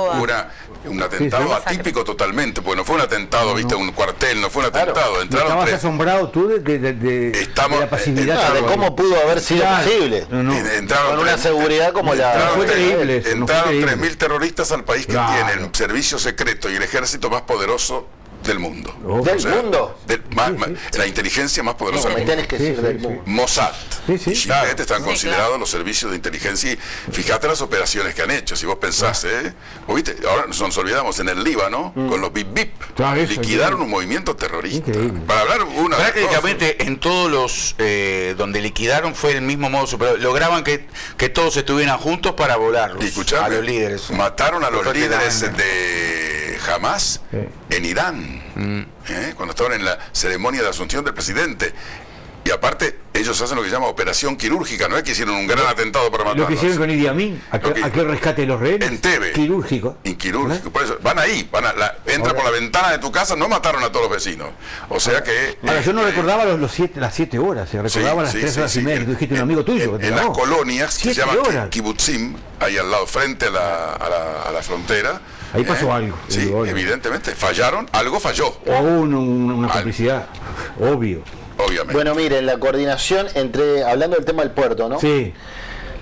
Speaker 3: un atentado atípico totalmente, porque no fue un atentado, viste, un cuartel, no fue un atentado. Entraron
Speaker 5: estabas asombrado tú de la pasividad.
Speaker 2: De cómo pudo haber sido posible.
Speaker 3: Entraron
Speaker 2: con una seguridad como la...
Speaker 3: Entraron 3.000 terroristas al país que tiene el servicio secreto y el ejército más poderoso del mundo.
Speaker 2: ¿Del mundo?
Speaker 3: La inteligencia más poderosa del mundo.
Speaker 2: Tienes que decir del mundo.
Speaker 3: Mossad y Shinbet están considerados los servicios de inteligencia y fíjate las operaciones que han hecho. Si vos pensás, ¿viste? Ahora nos olvidamos en el Líbano con los Bip Bip liquidaron un movimiento terrorista. Para hablar
Speaker 6: prácticamente en todos los donde liquidaron fue el mismo modo superior. Lograban que todos estuvieran juntos para volarlos a los líderes.
Speaker 3: Mataron a los líderes de Hamas en Irán, cuando estaban en la ceremonia de asunción del presidente. Y aparte, ellos hacen lo que se llama operación quirúrgica, no es que hicieron un gran atentado para matarlos.
Speaker 5: Lo que hicieron con Idi Amin, aquel rescate de los rehenes.
Speaker 3: En Tebe.
Speaker 5: Quirúrgico.
Speaker 3: Quirúrgico. Por eso, van ahí, entra por la ventana de tu casa, no mataron a todos los vecinos. O sea que...
Speaker 5: Ahora, yo no recordaba las 7 horas, recordaba las 3 horas y media. Tú dijiste un amigo tuyo.
Speaker 3: En las colonias, que se llaman kibutzim, ahí al lado, frente a la frontera.
Speaker 5: Ahí pasó algo.
Speaker 3: Sí, evidentemente, fallaron, algo falló.
Speaker 5: O una complicidad, obvio.
Speaker 3: Obviamente.
Speaker 2: Bueno, miren, la coordinación hablando del tema del puerto, ¿no?
Speaker 5: Sí.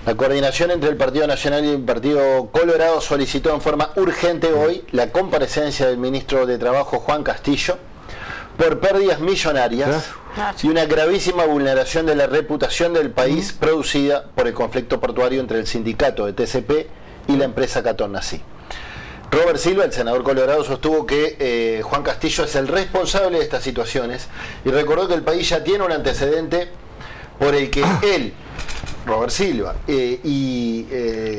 Speaker 2: La coordinación entre el Partido Nacional y el Partido Colorado solicitó en forma urgente hoy la comparecencia del ministro de Trabajo, Juan Castillo, por pérdidas millonarias y una gravísima vulneración de la reputación del país producida por el conflicto portuario entre el sindicato de TCP y la empresa Catón Nací. Robert Silva, el senador colorado, sostuvo que Juan Castillo es el responsable de estas situaciones y recordó que el país ya tiene un antecedente por el que él, Robert Silva y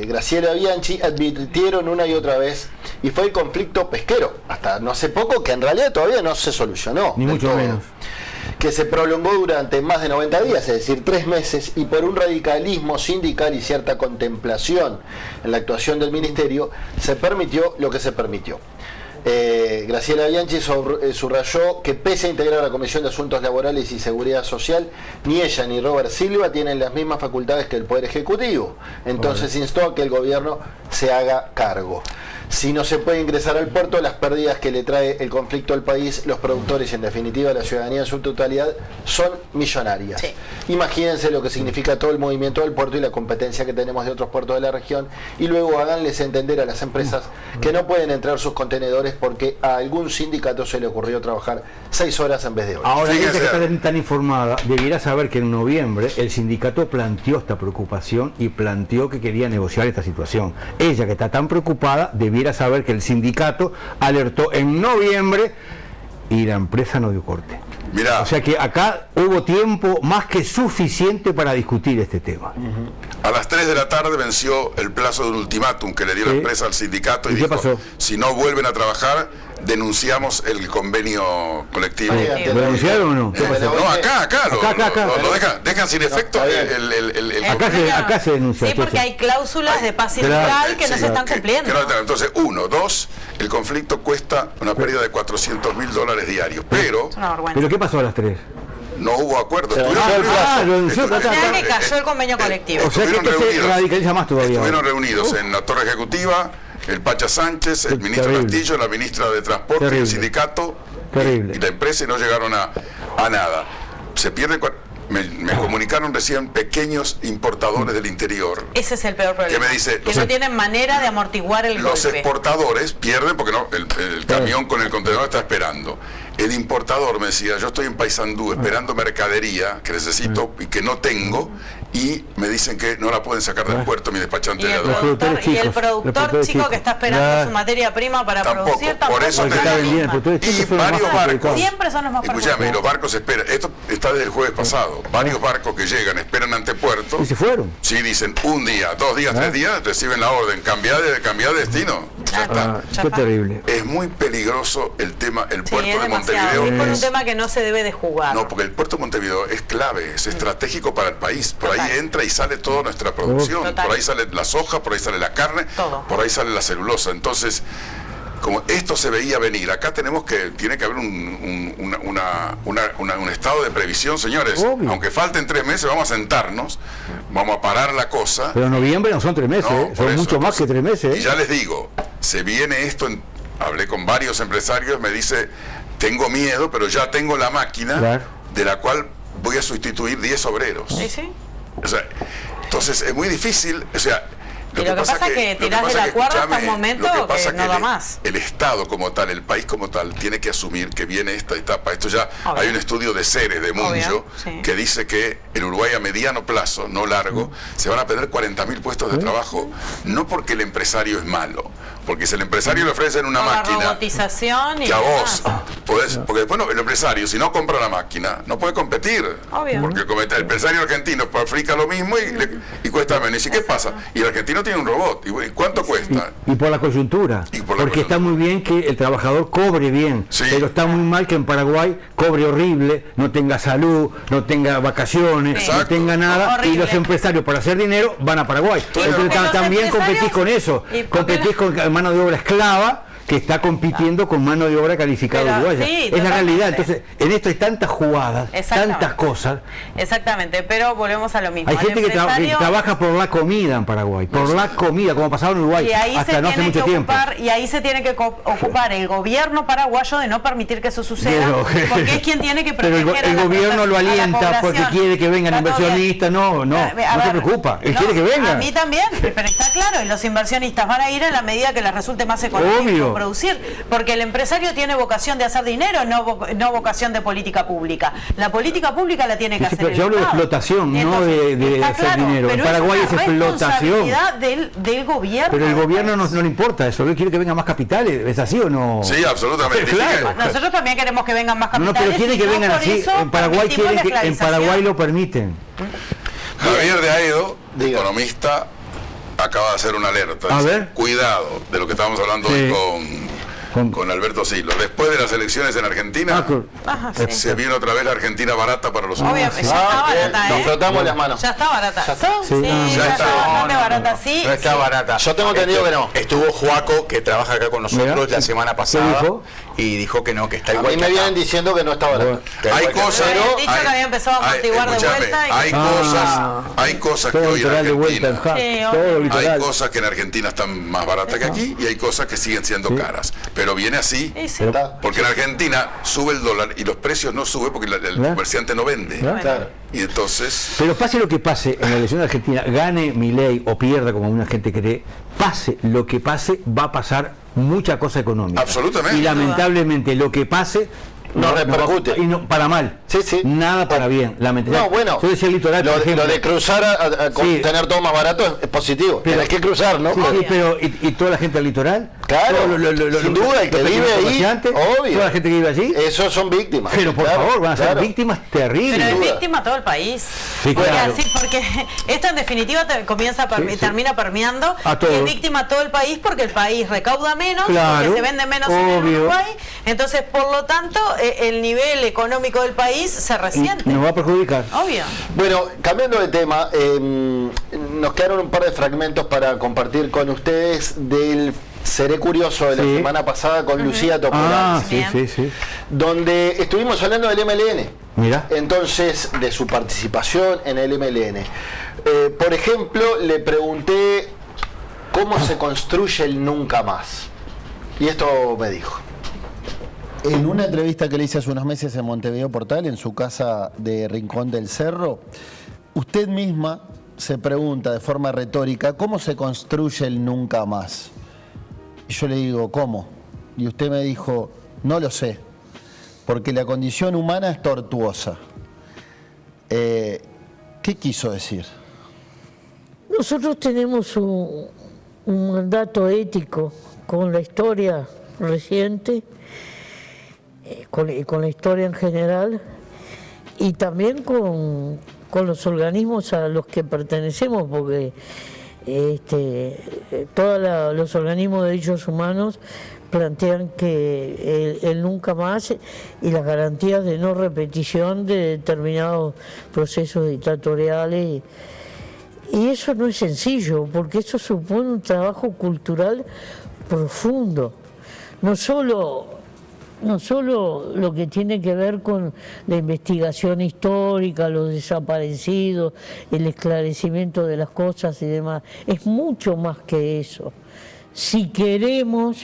Speaker 2: Graciela Bianchi advirtieron una y otra vez, y fue el conflicto pesquero, hasta no hace poco, que en realidad todavía no se solucionó.
Speaker 5: Ni mucho menos.
Speaker 2: Que se prolongó durante más de 90 días, es decir, 3 meses, y por un radicalismo sindical y cierta contemplación en la actuación del ministerio, se permitió lo que se permitió. Graciela Bianchi subrayó que pese a integrar la Comisión de Asuntos Laborales y Seguridad Social, ni ella ni Robert Silva tienen las mismas facultades que el Poder Ejecutivo. Entonces instó a que el gobierno se haga cargo. Si no se puede ingresar al puerto, las pérdidas que le trae el conflicto al país, los productores y en definitiva la ciudadanía en su totalidad son millonarias. Sí. Imagínense lo que significa todo el movimiento del puerto y la competencia que tenemos de otros puertos de la región, y luego háganles entender a las empresas que no pueden entrar sus contenedores porque a algún sindicato se le ocurrió trabajar 6 horas en vez de 8.
Speaker 5: Ahora, ella que está tan informada, debiera saber que en noviembre el sindicato planteó esta preocupación y planteó que quería negociar esta situación. Ella, que está tan preocupada, debiera saber que el sindicato alertó en noviembre y la empresa no dio corte.
Speaker 3: Mirá.
Speaker 5: O sea que acá hubo tiempo más que suficiente para discutir este tema.
Speaker 3: A las 3 de la tarde venció el plazo de un ultimátum que le dio la empresa al sindicato y dijo,
Speaker 5: pasó?
Speaker 3: Si no vuelven a trabajar, denunciamos el convenio colectivo.
Speaker 5: ¿Lo denunciaron o no?
Speaker 3: No, acá lo dejan sin efecto
Speaker 5: acá se denuncia.
Speaker 4: Sí, porque hay cláusulas de paz sindical que no se están cumpliendo.
Speaker 3: Entonces, 1, 2, el conflicto cuesta una pérdida de $400.000 diarios, pero
Speaker 5: ¿qué pasó a las 3?
Speaker 3: no hubo acuerdo.
Speaker 4: Que cayó el convenio colectivo.
Speaker 5: O sea que se radicaliza más todavía.
Speaker 3: Estuvieron reunidos en la Torre Ejecutiva el Pacha Sánchez, el ministro Castillo, la ministra de Transporte, el sindicato y la empresa, y no llegaron a nada. Se pierden. Me comunicaron recién pequeños importadores del interior.
Speaker 4: Ese es el peor problema.
Speaker 3: Que me dice,
Speaker 4: que no tienen manera de amortiguar el
Speaker 3: los
Speaker 4: golpe.
Speaker 3: Exportadores pierden porque no, el camión con el contenedor está esperando. El importador me decía, yo estoy en Paysandú esperando mercadería que necesito y que no tengo, y me dicen que no la pueden sacar del puerto mi despachante de aduana.
Speaker 4: Y el productor chico que está esperando su materia prima para producir tampoco.
Speaker 3: Por eso y varios barcos.
Speaker 4: Siempre son los más perjudicados.
Speaker 3: Escuchame, los barcos esperan. Esto está desde el jueves pasado. Varios barcos que llegan, esperan ante puerto.
Speaker 5: ¿Y se fueron?
Speaker 3: Sí, dicen 1 día, 2 días, 3 días, reciben la orden, cambiar de destino. Ya está.
Speaker 5: Qué terrible.
Speaker 3: Es muy peligroso el tema, el puerto de Montevideo.
Speaker 4: Es por un tema que no se debe de jugar.
Speaker 3: No, porque el puerto de Montevideo es clave, es estratégico para el país. Por ahí entra y sale toda nuestra producción. Por ahí sale la soja, por ahí sale la carne, por ahí sale la celulosa. Entonces, como esto se veía venir, acá tiene que haber un estado de previsión, señores.
Speaker 5: Obvio.
Speaker 3: Aunque falten 3 meses, vamos a sentarnos, vamos a parar la cosa.
Speaker 5: Pero noviembre no son 3 meses, son mucho más que 3 meses.
Speaker 3: Y ya les digo, se viene esto, hablé con varios empresarios, me dice, tengo miedo, pero ya tengo la máquina de la cual voy a sustituir 10 obreros.
Speaker 4: Sí.
Speaker 3: O sea, entonces es muy difícil, o sea,
Speaker 4: lo que pasa es que tirás de la cuerda hasta un momento que no da más.
Speaker 3: El Estado como tal, el país como tal, tiene que asumir que viene esta etapa. Esto ya hay un estudio de Ceres, de Muncho, que dice que en Uruguay a mediano plazo, no largo, se van a perder 40.000 puestos de trabajo. No porque el empresario es malo, porque si el empresario le ofrecen una máquina,
Speaker 4: la robotización y
Speaker 3: que a vos podés, porque después el empresario, si no compra la máquina, no puede competir.
Speaker 4: Obvio.
Speaker 3: Porque el empresario argentino fabrica lo mismo y cuesta menos. ¿Y qué pasa? Y el argentino tiene un robot. ¿Y cuánto cuesta?
Speaker 5: Y por la coyuntura. Porque está muy bien que el trabajador cobre bien, pero está muy mal que en Paraguay cobre horrible, no tenga salud, no tenga vacaciones, no tenga nada, y los empresarios para hacer dinero van a Paraguay. Entonces también competís con eso, competís con mano de obra esclava que está compitiendo con mano de obra calificada uruguaya. Es la realidad. Entonces, en esto hay tantas jugadas, tantas cosas.
Speaker 4: Exactamente, pero volvemos a lo mismo.
Speaker 5: Hay gente que trabaja por la comida en Paraguay, por la comida, como pasaba en Uruguay, hasta no hace mucho tiempo.
Speaker 4: Y ahí se tiene que ocupar el gobierno paraguayo de no permitir que eso suceda, porque es quien tiene que proteger.
Speaker 5: Pero el gobierno lo alienta porque quiere que vengan inversionistas, no se preocupa, él quiere que vengan.
Speaker 4: A mí también, pero está claro, y los inversionistas van a ir en la medida que les resulte más económico producir, porque el empresario tiene vocación de hacer dinero, no vocación de política pública. La política pública la tiene que hacer el
Speaker 5: yo hablo de explotación, no de hacer dinero. En Paraguay es explotación.
Speaker 4: Del gobierno.
Speaker 5: Pero el gobierno no le importa eso, él quiere que vengan más capitales, ¿es así o no?
Speaker 3: Sí, absolutamente.
Speaker 4: Claro. Nosotros también queremos que vengan más capitales.
Speaker 5: No, pero quiere que vengan así. En Paraguay lo permiten.
Speaker 3: Javier de Aedo, economista, acaba de hacer una alerta. Dice, cuidado de lo que estábamos hablando hoy con Alberto Silo. Después de las elecciones en Argentina, se vino otra vez la Argentina barata para los
Speaker 4: uruguayos. Ya está barata,
Speaker 2: nos frotamos las manos.
Speaker 4: Ya está barata.
Speaker 2: ¿Ya está?
Speaker 3: Ya está
Speaker 4: bastante barata, sí.
Speaker 6: No está barata.
Speaker 2: Yo tengo entendido que no.
Speaker 6: Estuvo Joaco, que trabaja acá con nosotros la semana pasada, y dijo que no, que está
Speaker 2: A
Speaker 6: igual.
Speaker 2: mí me vienen diciendo que no está barato.
Speaker 3: Hay cosas,
Speaker 4: Habían dicho que había empezado a amortiguar de vuelta.
Speaker 3: Hay cosas que hoy en Argentina, hay cosas que en Argentina están más baratas que aquí y hay cosas que siguen siendo caras. Pero viene así, porque en Argentina sube el dólar y los precios no suben porque el comerciante no vende. Y entonces...
Speaker 5: Pero pase lo que pase en la elección de Argentina, gane Milei o pierda, como una gente cree, pase lo que pase, va a pasar mucha cosa económica.
Speaker 3: Absolutamente.
Speaker 5: Y lamentablemente lo que pase
Speaker 2: no repercute.
Speaker 5: Y no, para mal.
Speaker 2: Sí.
Speaker 5: Nada para bien. Lamentablemente.
Speaker 2: No, bueno.
Speaker 5: Yo decía el litoral, por ejemplo,
Speaker 2: lo de cruzar a tener todo más barato es positivo. Pero hay que cruzar, ¿no?
Speaker 5: Sí, pero ¿y toda la gente del litoral?
Speaker 2: Claro, sin duda, el que vive ahí, obvio.
Speaker 5: Toda la gente que vive allí.
Speaker 2: Esos son víctimas.
Speaker 5: Pero por favor, van a ser víctimas terribles.
Speaker 4: Pero es víctima todo el país.
Speaker 5: Sí, claro.
Speaker 4: Porque esto en definitiva termina permeando y es víctima todo el país porque el país recauda menos, porque se vende menos en el Uruguay. Entonces, por lo tanto, el nivel económico del país se resiente.
Speaker 5: Nos va a perjudicar.
Speaker 4: Obvio.
Speaker 2: Bueno, cambiando de tema, nos quedaron un par de fragmentos para compartir con ustedes del Seré Curioso de la semana pasada con Lucía Topolán.
Speaker 5: Sí.
Speaker 2: Donde estuvimos hablando del MLN.
Speaker 5: Mira.
Speaker 2: Entonces, de su participación en el MLN. Por ejemplo, le pregunté cómo se construye el nunca más. Y esto me dijo. En una entrevista que le hice hace unos meses en Montevideo Portal, en su casa de Rincón del Cerro, usted misma se pregunta de forma retórica cómo se construye el nunca más. Y yo le digo, ¿cómo? Y usted me dijo, no lo sé, porque la condición humana es tortuosa. ¿Qué quiso decir?
Speaker 15: Nosotros tenemos un mandato ético con la historia reciente, con la historia en general, y también con los organismos a los que pertenecemos, porque todos los organismos de derechos humanos plantean que el nunca más y las garantías de no repetición de determinados procesos dictatoriales, y eso no es sencillo, porque eso supone un trabajo cultural profundo, no solo lo que tiene que ver con la investigación histórica, los desaparecidos, el esclarecimiento de las cosas y demás. Es mucho más que eso. Si queremos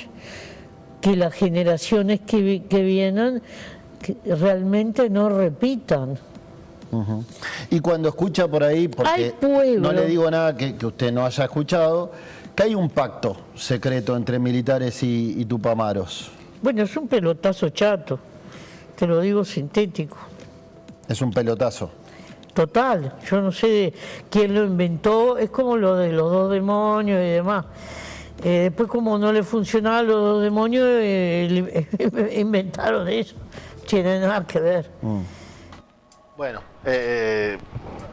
Speaker 15: que las generaciones que vienen realmente no repitan.
Speaker 2: Y cuando escucha por ahí, porque no le digo nada que usted no haya escuchado, que hay un pacto secreto entre militares y tupamaros.
Speaker 15: Bueno, es un pelotazo chato, te lo digo sintético.
Speaker 2: Es un pelotazo.
Speaker 15: Total, yo no sé quién lo inventó, es como lo de los dos demonios y demás. Después, como no le funcionaban los dos demonios, inventaron eso. Tiene nada que ver.
Speaker 2: Bueno,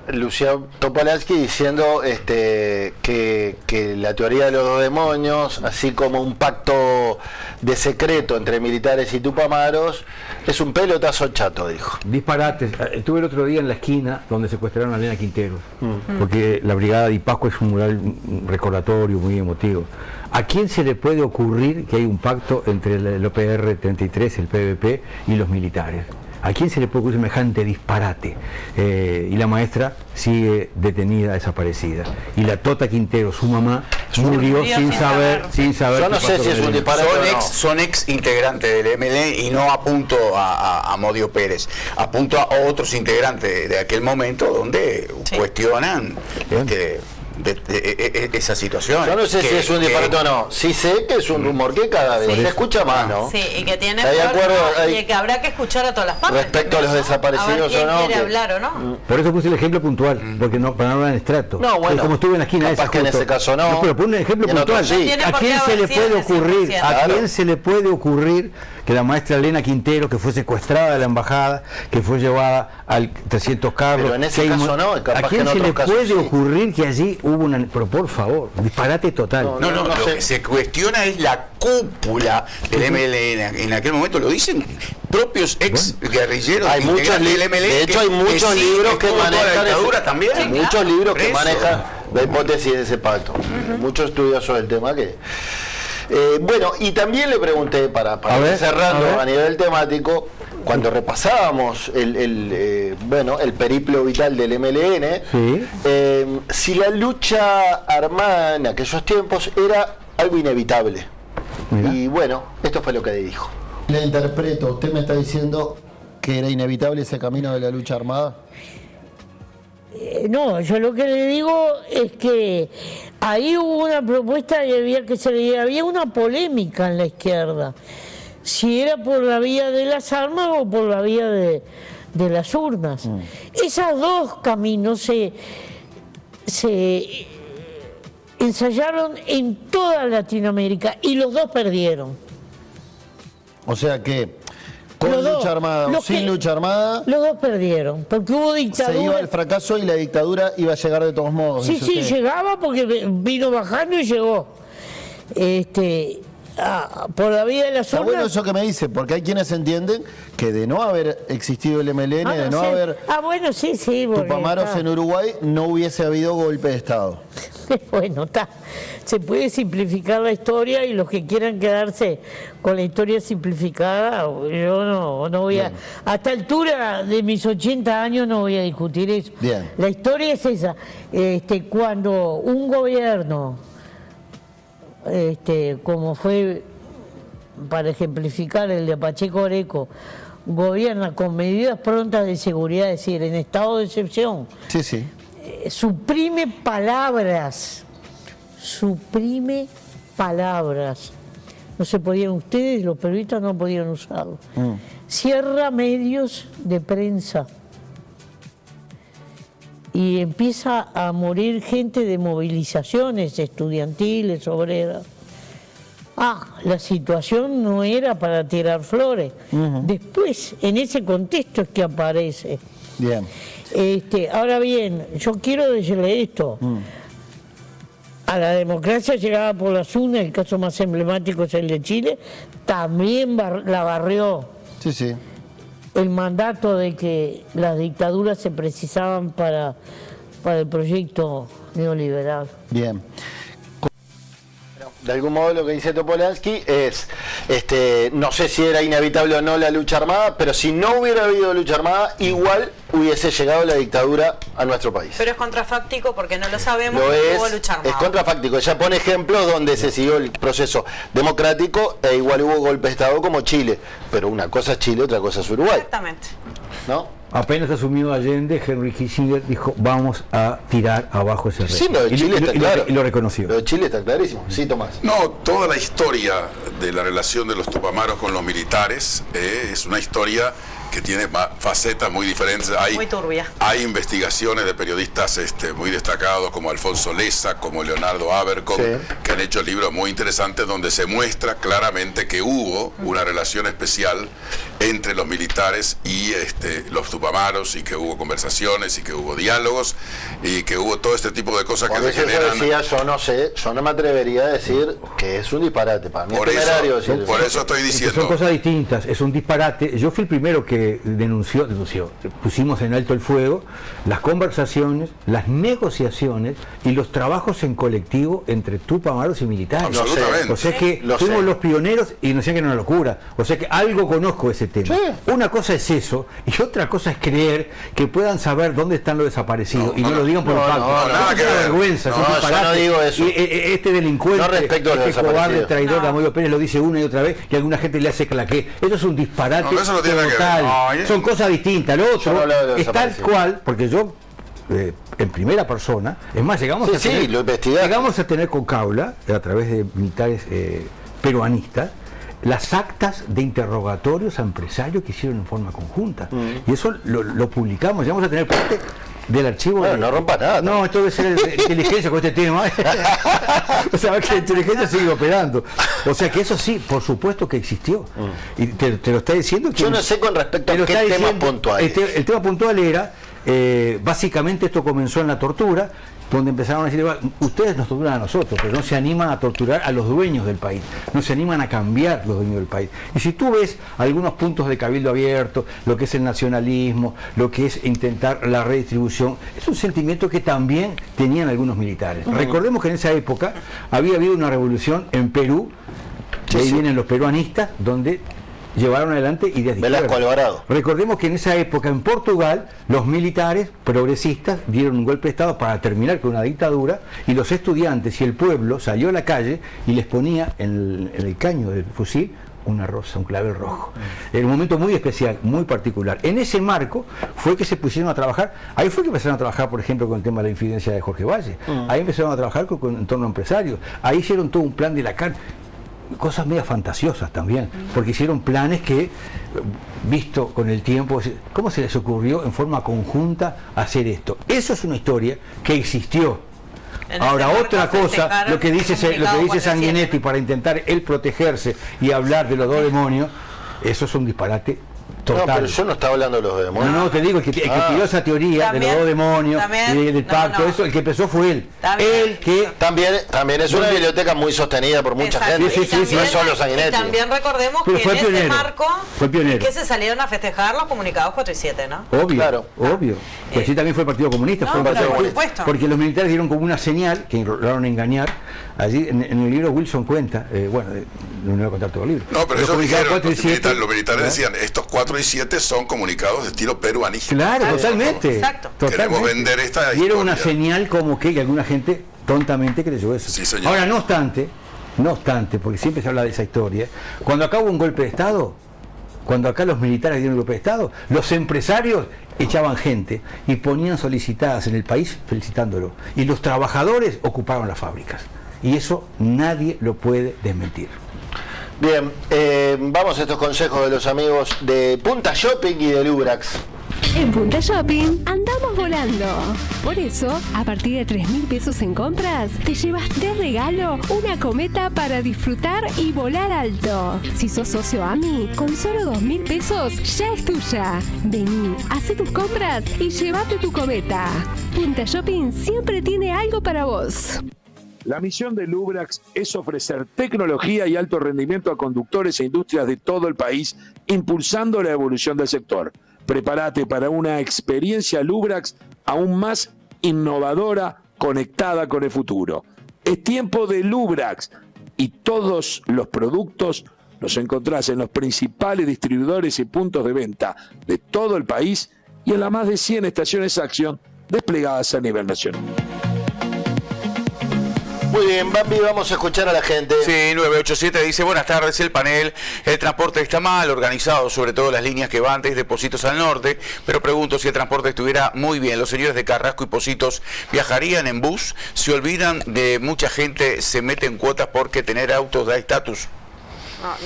Speaker 2: Lucía Topolansky diciendo que la teoría de los dos demonios, así como un pacto de secreto entre militares y tupamaros, es un pelotazo chato, dijo.
Speaker 5: Disparates. Estuve el otro día en la esquina donde secuestraron a Elena Quintero, porque la brigada de Ipascua es un mural recordatorio muy emotivo. ¿A quién se le puede ocurrir que hay un pacto entre el OPR-33, el PVP y los militares? ¿A quién se le puede ocurrir semejante disparate? Y la maestra sigue detenida, desaparecida. Y la Tota Quintero, su mamá, murió sin saber.
Speaker 2: Yo no sé si es un disparate o no.
Speaker 6: Son ex integrantes del MLN y no apunto a Modio Pérez, apunto a otros integrantes de aquel momento donde cuestionan esa situación.
Speaker 2: Yo no sé si es un disparate o no. Sí sé que es un rumor que cada vez se escucha más, ¿no?
Speaker 4: Sí, y que tiene
Speaker 2: y
Speaker 4: que habrá que escuchar a todas las partes.
Speaker 2: Respecto a los desaparecidos
Speaker 4: a ver
Speaker 2: o no.
Speaker 4: Quiere hablar o no.
Speaker 5: Por eso puse el ejemplo puntual, porque no, para no hablar en extracto.
Speaker 2: No, bueno.
Speaker 5: Como estuve en la esquina
Speaker 2: capaz que en ese caso no.
Speaker 5: Pero pone un ejemplo puntual.
Speaker 2: Sí.
Speaker 5: ¿A quién se le puede ocurrir? ¿A quién se le puede ocurrir que la maestra Elena Quintero, que fue secuestrada de la embajada, que fue llevada al 300 Carlos?
Speaker 2: Pero en ese caso no, capaz
Speaker 5: ¿a quién
Speaker 2: que en
Speaker 5: se le
Speaker 2: otros casos
Speaker 5: puede
Speaker 2: sí.
Speaker 5: ocurrir que allí hubo una... Pero por favor, disparate total.
Speaker 6: No, lo que se cuestiona es la cúpula del MLN. En aquel momento lo dicen propios ex guerrilleros.
Speaker 2: Hay muchos
Speaker 6: del MLN.
Speaker 2: De hecho, hay muchos libros que manejan
Speaker 6: también.
Speaker 2: Hay muchos libros que manejan la hipótesis de ese pacto. Muchos estudiosos del tema que... Bueno, y también le pregunté, para ir cerrando a nivel temático, cuando repasábamos el periplo vital del MLN, si la lucha armada en aquellos tiempos era algo inevitable. Mira. Y bueno, esto fue lo que dijo. Le interpreto, usted me está diciendo que era inevitable ese camino de la lucha armada.
Speaker 15: No, yo lo que le digo es que ahí hubo una propuesta y había una polémica en la izquierda, si era por la vía de las armas o por la vía de las urnas. Esos dos caminos se ensayaron en toda Latinoamérica y los dos perdieron.
Speaker 2: O sea que con lucha armada o sin lucha armada,
Speaker 15: los dos perdieron, porque hubo dictadura.
Speaker 2: Se iba al fracaso y la dictadura iba a llegar de todos modos.
Speaker 15: Sí, llegaba porque vino bajando y llegó. Por la vía de las urnas.
Speaker 2: Está bueno eso que me dice, porque hay quienes entienden que de no haber existido el MLN, de no haber
Speaker 15: bueno, sí,
Speaker 2: Tupamaros en Uruguay, no hubiese habido golpe de Estado.
Speaker 15: Bueno, se puede simplificar la historia y los que quieran quedarse con la historia simplificada, yo no voy a... A esta altura de mis 80 años no voy a discutir eso.
Speaker 2: Bien.
Speaker 15: La historia es esa. Cuando un gobierno, como fue, para ejemplificar el de Pacheco Areco, gobierna con medidas prontas de seguridad, es decir, en estado de excepción.
Speaker 2: Sí.
Speaker 15: Suprime palabras. No se podían, ustedes, los periodistas, no podían usarlo. Cierra medios de prensa. Y empieza a morir gente de movilizaciones estudiantiles, obreras. La situación no era para tirar flores. Después, en ese contexto es que aparece.
Speaker 2: Bien.
Speaker 15: Ahora bien, yo quiero decirle esto. A la democracia llegada por las urnas, el caso más emblemático es el de Chile, también la barrió.
Speaker 2: Sí.
Speaker 15: El mandato de que las dictaduras se precisaban para el proyecto neoliberal.
Speaker 2: Bien. De algún modo lo que dice Topolansky es, no sé si era inevitable o no la lucha armada, pero si no hubiera habido lucha armada, igual hubiese llegado la dictadura a nuestro país.
Speaker 4: Pero es contrafáctico porque no lo sabemos, hubo lucha armada.
Speaker 2: Es contrafáctico, ella pone ejemplos donde se siguió el proceso democrático e igual hubo golpe de Estado como Chile, pero una cosa es Chile, otra cosa es Uruguay.
Speaker 4: Exactamente.
Speaker 2: ¿No?
Speaker 5: Apenas asumió Allende, Henry Kissinger dijo, vamos a tirar abajo ese régimen.
Speaker 2: Sí, lo de Chile está claro.
Speaker 5: Y lo reconoció.
Speaker 2: Lo de Chile está clarísimo. Sí, Tomás.
Speaker 3: No, toda la historia de la relación de los Tupamaros con los militares es una historia que tiene facetas muy diferentes.
Speaker 4: Muy turbia.
Speaker 3: Hay investigaciones de periodistas muy destacados como Alfonso Lessa, como Leonardo Abercrombie, que han hecho libros muy interesantes donde se muestra claramente que hubo una relación especial entre los militares y los Tupamaros, y que hubo conversaciones y que hubo diálogos y que hubo todo este tipo de cosas que se generan.
Speaker 2: Yo no me atrevería a decir que es un disparate para mí.
Speaker 3: Por eso estoy diciendo.
Speaker 5: Son cosas distintas, es un disparate. Yo fui el primero que denunció, pusimos en alto el fuego las conversaciones, las negociaciones y los trabajos en colectivo entre Tupamaros y militares.
Speaker 3: Absolutamente.
Speaker 5: O sea que fuimos los pioneros y no sé que era una locura. O sea que algo conozco ese tema. Una cosa es eso y otra cosa es creer que puedan saber dónde están los desaparecidos y no lo digan por el pacto.
Speaker 3: Nada que
Speaker 5: es una
Speaker 3: ver.
Speaker 5: vergüenza, es un disparate.
Speaker 2: Yo no digo eso.
Speaker 5: Este delincuente, este cobarde, traidor, Amodio Pérez lo dice una y otra vez y alguna gente le hace claqué. Eso es un disparate
Speaker 3: eso no tiene
Speaker 5: total.
Speaker 3: Que ver.
Speaker 5: Son cosas distintas. Lo otro es tal cual, porque yo en primera persona, es más, llegamos a tener con Caula, a través de militares peruanistas, las actas de interrogatorios a empresarios que hicieron en forma conjunta. Y eso lo publicamos, llegamos a tener parte del archivo.
Speaker 2: Bueno, no rompa nada.
Speaker 5: No, esto debe ser de inteligencia con este tema. O sea, que la inteligencia sigue operando. O sea que eso sí, por supuesto que existió. Y te lo está diciendo.
Speaker 2: Yo no sé con respecto a qué tema puntual.
Speaker 5: El tema puntual era, básicamente esto comenzó en la tortura, donde empezaron a decir, ustedes nos torturan a nosotros, pero no se animan a torturar a los dueños del país, no se animan a cambiar los dueños del país. Y si tú ves algunos puntos de cabildo abierto, lo que es el nacionalismo, lo que es intentar la redistribución, es un sentimiento que también tenían algunos militares. Recordemos que en esa época había habido una revolución en Perú De ahí vienen los peruanistas, donde llevaron adelante ideas de
Speaker 2: Velasco
Speaker 5: izquierda.
Speaker 2: Alvarado.
Speaker 5: Recordemos que en esa época en Portugal los militares progresistas dieron un golpe de Estado para terminar con una dictadura, y los estudiantes y el pueblo salió a la calle y les ponía en el caño del fusil una rosa, un clavel rojo. Era un momento muy especial, muy particular. En ese marco fue que se pusieron a trabajar, ahí fue que empezaron a trabajar, por ejemplo, con el tema de la infidencia de Jorge Valle, ahí empezaron a trabajar con en torno a empresarios, ahí hicieron todo un plan de la carne, cosas medio fantasiosas también, porque hicieron planes que, visto con el tiempo, ¿cómo se les ocurrió en forma conjunta hacer esto? Eso es una historia que existió. Ahora, otra cosa, lo que dice Sanguinetti para intentar él protegerse y hablar de los dos demonios, eso es un disparate total.
Speaker 2: No, pero yo no estaba hablando de los demonios.
Speaker 5: No, te digo, el que tiró esa teoría de los dos demonios, y del pacto, eso, el que empezó fue él. El que
Speaker 2: también es una biblioteca muy sostenida por mucha gente.
Speaker 4: Sí,
Speaker 2: no es solo Sanguinetti.
Speaker 4: Y también recordemos
Speaker 5: pero
Speaker 4: que en
Speaker 5: pionero,
Speaker 4: ese marco
Speaker 5: fue pionero.
Speaker 4: que se salieron a festejar los comunicados 4 y 7, ¿no?
Speaker 5: Obvio,
Speaker 2: claro.
Speaker 5: Obvio. Pues sí, también fue el Partido Comunista.
Speaker 4: No,
Speaker 5: fue el
Speaker 4: pero
Speaker 5: Partido
Speaker 4: por
Speaker 5: Comunista.
Speaker 4: supuesto.
Speaker 5: Porque los militares dieron como una señal que lograron engañar. Allí en el libro Wilson cuenta, bueno, no voy a contar todo el libro.
Speaker 3: No, pero
Speaker 5: los
Speaker 3: ellos dijeron,
Speaker 5: 4 y 7,
Speaker 3: los militares decían, estos 4 y 7 son comunicados de estilo peruanista.
Speaker 5: Claro, totalmente.
Speaker 4: Exacto.
Speaker 3: Queremos vender esta
Speaker 5: Dieron
Speaker 3: historia.
Speaker 5: una señal como que alguna gente tontamente creyó eso.
Speaker 3: Sí, señor.
Speaker 5: Ahora, no obstante, porque siempre se habla de esa historia, cuando acá hubo un golpe de Estado, cuando acá los militares dieron un golpe de Estado, los empresarios echaban gente y ponían solicitadas en el país felicitándolo. Y los trabajadores ocuparon las fábricas. Y eso nadie lo puede desmentir.
Speaker 2: Bien, vamos a estos consejos de los amigos de Punta Shopping y de Lubrax.
Speaker 16: En Punta Shopping andamos volando. Por eso, a partir de 3.000 pesos en compras, te llevas de regalo una cometa para disfrutar y volar alto. Si sos socio AMI, con solo 2.000 pesos ya es tuya. Vení, hacé tus compras y llévate tu cometa. Punta Shopping siempre tiene algo para vos.
Speaker 8: La misión de Lubrax es ofrecer tecnología y alto rendimiento a conductores e industrias de todo el país, impulsando la evolución del sector. Prepárate para una experiencia Lubrax aún más innovadora, conectada con el futuro. Es tiempo de Lubrax y todos los productos los encontrás en los principales distribuidores y puntos de venta de todo el país y en las más de 100 estaciones Action desplegadas a nivel nacional.
Speaker 2: Muy bien, Bambi, vamos a escuchar a la gente.
Speaker 6: Sí, 987 dice, buenas tardes, el panel, el transporte está mal organizado, sobre todo las líneas que van desde Positos al norte, pero pregunto si el transporte estuviera muy bien. Los señores de Carrasco y Positos viajarían en bus, se olvidan de mucha gente, se mete en cuotas porque tener autos da estatus.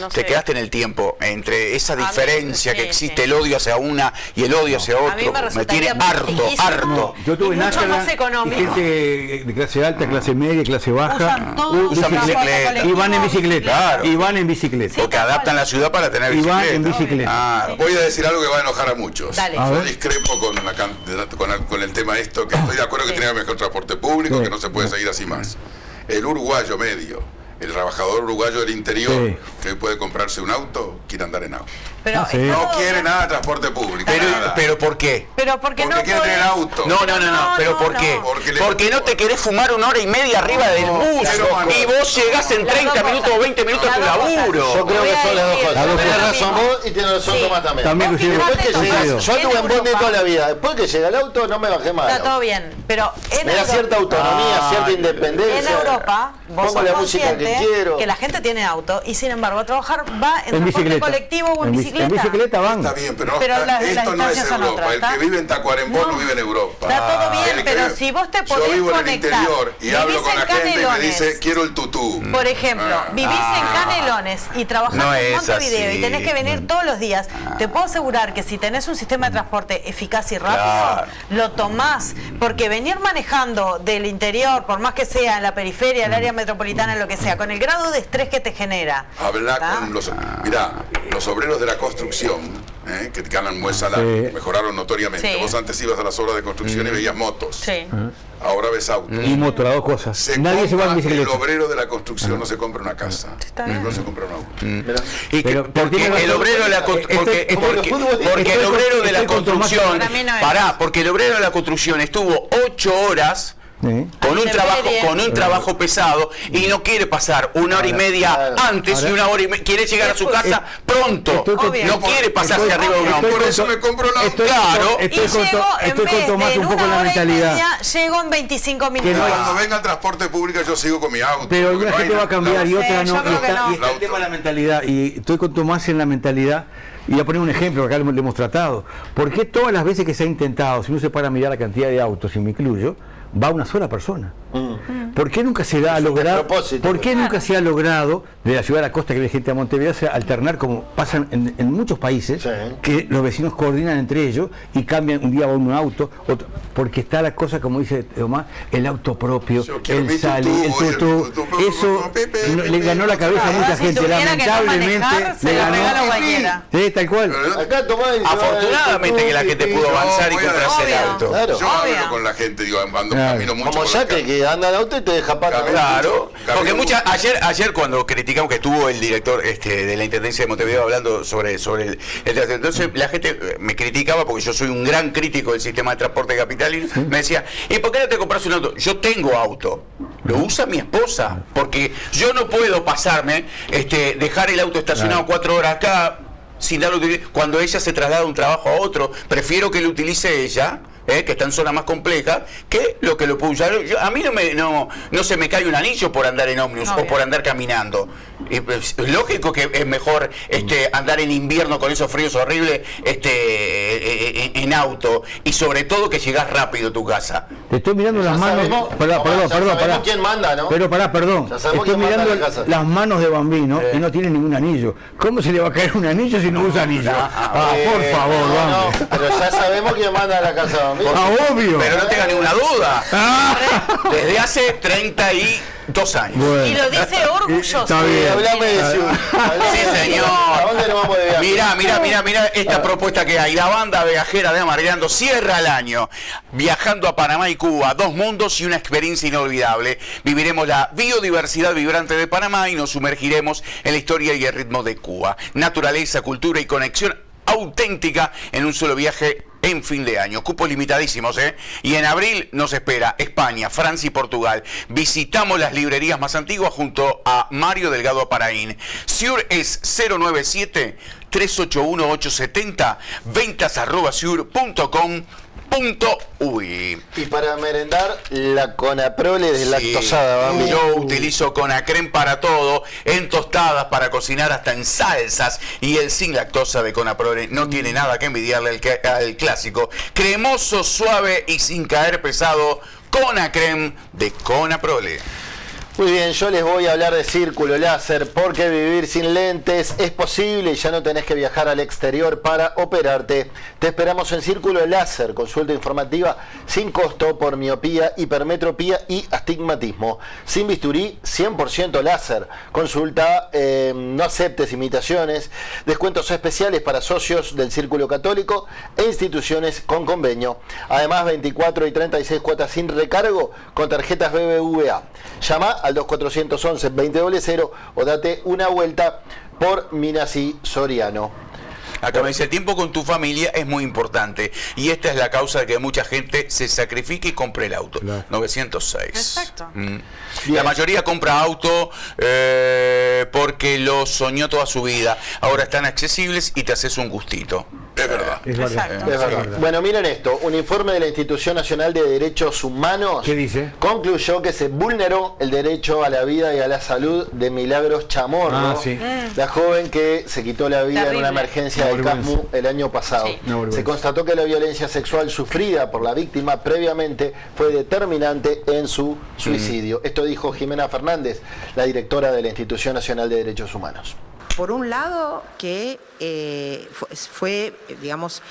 Speaker 4: No
Speaker 6: Te
Speaker 4: sé.
Speaker 6: quedaste en el tiempo entre esa
Speaker 4: mí,
Speaker 6: diferencia que
Speaker 4: sí,
Speaker 6: existe,
Speaker 4: sí.
Speaker 6: el odio hacia una y el odio hacia
Speaker 4: A mí
Speaker 6: otro.
Speaker 4: me
Speaker 6: Me tiene
Speaker 4: resultaría
Speaker 6: harto,
Speaker 4: riquísimo.
Speaker 6: harto.
Speaker 5: Yo tuve
Speaker 4: Y mucho
Speaker 5: Nájera,
Speaker 4: más económico.
Speaker 5: y gente de clase alta, clase media, clase baja,
Speaker 4: Usan todo
Speaker 6: usan bicicleta.
Speaker 5: y van en bicicleta,
Speaker 6: Claro.
Speaker 5: y van en bicicleta.
Speaker 6: Porque adaptan la ciudad para tener
Speaker 5: Y
Speaker 6: bicicleta.
Speaker 5: van en bicicleta.
Speaker 6: Ah,
Speaker 3: Voy a decir algo que va a enojar a muchos.
Speaker 4: Dale.
Speaker 5: A
Speaker 3: Yo
Speaker 5: ver.
Speaker 3: discrepo con el tema esto, que estoy de acuerdo que tiene mejor transporte público,
Speaker 5: Sí.
Speaker 3: que no se puede seguir así más. El uruguayo medio, el trabajador uruguayo del interior,
Speaker 5: Sí.
Speaker 3: que hoy puede comprarse un auto, quiere andar en auto.
Speaker 4: Pero,
Speaker 5: sí.
Speaker 3: No quiere nada de transporte público. nada.
Speaker 6: pero ¿por qué?
Speaker 4: pero porque no
Speaker 3: quiere tener auto.
Speaker 6: No, pero ¿por qué? Porque no te querés fumar 1 hora y media arriba del bus y vos llegás en 30 minutos o 20 minutos a tu laburo.
Speaker 2: Yo creo que son las dos cosas.
Speaker 5: Las dos
Speaker 2: Tenés
Speaker 5: cosas.
Speaker 2: razón vos y tenés razón Tomás también.
Speaker 5: También coincido.
Speaker 2: Después que
Speaker 5: Coincido.
Speaker 2: llegas, yo anduve en bondi toda la vida. Después que llega el auto no me bajé más.
Speaker 4: Está todo bien, pero en
Speaker 2: Me da
Speaker 4: Europa-
Speaker 2: cierta autonomía, cierta independencia.
Speaker 4: En Europa, vos
Speaker 2: pongo
Speaker 4: sos
Speaker 2: la música que
Speaker 4: consciente
Speaker 2: quiero.
Speaker 4: que la gente tiene auto y sin embargo a trabajar va en transporte
Speaker 5: bicicleta.
Speaker 4: colectivo o en bicicleta.
Speaker 5: En bicicleta van.
Speaker 3: Está bien, pero,
Speaker 4: Pero las
Speaker 3: esto no es
Speaker 4: distancias son
Speaker 3: Europa.
Speaker 4: otras,
Speaker 3: El
Speaker 4: ¿está?
Speaker 3: que vive en Tacuarembó no
Speaker 4: No.
Speaker 3: vive en Europa.
Speaker 4: Está todo bien,
Speaker 3: Tiene que
Speaker 4: pero
Speaker 3: ver.
Speaker 4: si vos te podés
Speaker 3: Yo vivo en el
Speaker 4: conectar,
Speaker 3: interior y hablo
Speaker 4: vivís
Speaker 3: con la
Speaker 4: en
Speaker 3: gente y me
Speaker 4: Canelones.
Speaker 3: dice, quiero el tutú.
Speaker 4: Por ejemplo, vivís en Canelones y trabajás
Speaker 6: No
Speaker 4: en
Speaker 6: es
Speaker 4: Montevideo
Speaker 6: así.
Speaker 4: y tenés que venir todos los días, te puedo asegurar que si tenés un sistema de transporte eficaz y rápido,
Speaker 6: Claro.
Speaker 4: lo tomás, porque venir manejando del interior, por más que sea en la periferia, el área metropolitana, lo que sea, con el grado de estrés que te genera.
Speaker 3: Habla
Speaker 4: ¿tá?
Speaker 3: con los... Mirá, los obreros de la construcción, que ganan buen salario,
Speaker 5: Sí.
Speaker 3: mejoraron notoriamente.
Speaker 4: Sí.
Speaker 3: Vos antes ibas a las obras de construcción y veías motos.
Speaker 4: Sí.
Speaker 3: Ahora ves autos.
Speaker 5: Y moto, las dos cosas. Nadie se va en
Speaker 3: El
Speaker 5: bicicleta.
Speaker 3: obrero de la construcción no se compra una casa. No se compra un auto.
Speaker 6: Y
Speaker 5: Pero
Speaker 6: porque
Speaker 5: tiene razón.
Speaker 6: el obrero de la porque el obrero de la construcción, porque el obrero de la construcción estuvo 8 horas con un trabajo pesado y no quiere pasar una hora y media antes y una hora y media, quiere llegar a su casa pronto, no quiere pasarse arriba de una hora.
Speaker 3: Por eso me compro la auto.
Speaker 6: Claro.
Speaker 5: Estoy con Tomás un poco en la mentalidad.
Speaker 4: Llego en 25 minutos.
Speaker 3: Cuando venga el transporte público yo sigo con mi auto.
Speaker 5: Pero una gente va a cambiar y otra no. Y está el tema de la mentalidad. Y estoy con Tomás en la mentalidad. Y voy a poner un ejemplo, que acá lo hemos tratado. ¿Por qué todas las veces que se ha intentado, si uno se para a mirar la cantidad de autos, y me incluyo, va una sola persona? ¿Por qué nunca se ha logrado? ¿Por qué nunca se ha logrado de la ciudad a la costa, que viene gente a Montevideo, alternar como pasa en muchos países, que los vecinos coordinan entre ellos y cambian, un día va un auto, otro, porque está la cosa, como dice Tomás, el auto propio, el sale, el tutú, eso le ganó la cabeza a mucha gente, lamentablemente le ganó. Tal cual.
Speaker 2: Acá Tomás dice,
Speaker 6: afortunadamente que la gente pudo avanzar y comprarse el auto.
Speaker 3: Yo hablo con la gente, digo, ando camino mucho.
Speaker 2: Como Yate, que anda en auto y te deja pata.
Speaker 6: Claro, porque ayer cuando criticamos que estuvo el director de la Intendencia de Montevideo hablando sobre el entonces la gente me criticaba porque yo soy un gran crítico del sistema de transporte capitalino, me decía, ¿y por qué no te compras un auto? Yo tengo auto, lo usa mi esposa, porque yo no puedo pasarme, dejar el auto estacionado 4 horas acá sin darlo cuando ella se traslada de un trabajo a otro, prefiero que lo utilice ella, que está en zona más compleja, que lo puedo usar. A mí no se me cae un anillo por andar en ómnibus o por andar caminando. Es lógico que es mejor andar en invierno con esos fríos horribles en auto, y sobre todo que llegás rápido a tu casa.
Speaker 5: Te estoy mirando las manos. Perdón.
Speaker 2: ¿Quién manda, no?
Speaker 5: Pero perdón. Estoy mirando las manos de Bambino y no tiene ningún anillo. ¿Cómo se le va a caer un anillo si no usa anillo? Por favor,
Speaker 2: no, pero ya sabemos quién manda a la casa de Bambino.
Speaker 5: Obvio.
Speaker 6: Pero no tenga ninguna duda. Desde hace 32 años.
Speaker 4: Bueno. Y lo dice orgulloso.
Speaker 5: Está bien.
Speaker 2: Hablame de Ciudad.
Speaker 6: Sí, señor.
Speaker 2: ¿A dónde nos vamos de viaje?
Speaker 6: Mirá esta propuesta que hay. La banda viajera de Amargando cierra el año viajando a Panamá y Cuba. 2 mundos y una experiencia inolvidable. Viviremos la biodiversidad vibrante de Panamá y nos sumergiremos en la historia y el ritmo de Cuba. Naturaleza, cultura y conexión auténtica en un solo viaje en fin de año. Cupos limitadísimos, Y en abril nos espera España, Francia y Portugal. Visitamos las librerías más antiguas junto a Mario Delgado Aparaín. SIUR es 097-381-870, ventas@siur.com.uy.
Speaker 2: Y para merendar, la Conaprole deslactosada, Bambi.
Speaker 6: Yo utilizo Conacrem para todo, en tostadas, para cocinar, hasta en salsas, y el sin lactosa de Conaprole no tiene nada que envidiarle al clásico. Cremoso, suave y sin caer pesado, Conacrem de Conaprole.
Speaker 2: Muy bien, yo les voy a hablar de Círculo Láser, porque vivir sin lentes es posible y ya no tenés que viajar al exterior para operarte. Te esperamos en Círculo Láser, consulta informativa sin costo por miopía, hipermetropía y astigmatismo. Sin bisturí, 100% láser. Consulta, no aceptes imitaciones, descuentos especiales para socios del Círculo Católico e instituciones con convenio. Además, 24 y 36 cuotas sin recargo con tarjetas BBVA. Llama al 2411-2000 o date una vuelta por Minasí Soriano.
Speaker 6: Acá me dice, el tiempo con tu familia es muy importante y esta es la causa de que mucha gente se sacrifique y compre el auto. Claro. 906.
Speaker 4: Exacto.
Speaker 6: La mayoría compra auto porque lo soñó toda su vida. Ahora están accesibles y te haces un gustito. Es verdad.
Speaker 2: Es verdad. Bueno, miren esto. Un informe de la Institución Nacional de Derechos Humanos concluyó que se vulneró el derecho a la vida y a la salud de Milagros Chamorro, la joven que se quitó la vida en una emergencia del CASMU el año pasado. Se constató que la violencia sexual sufrida por la víctima previamente fue determinante en su suicidio. Esto dijo Jimena Fernández, la directora de la Institución Nacional de Derechos Humanos.
Speaker 17: Por un lado, que fue, digamos,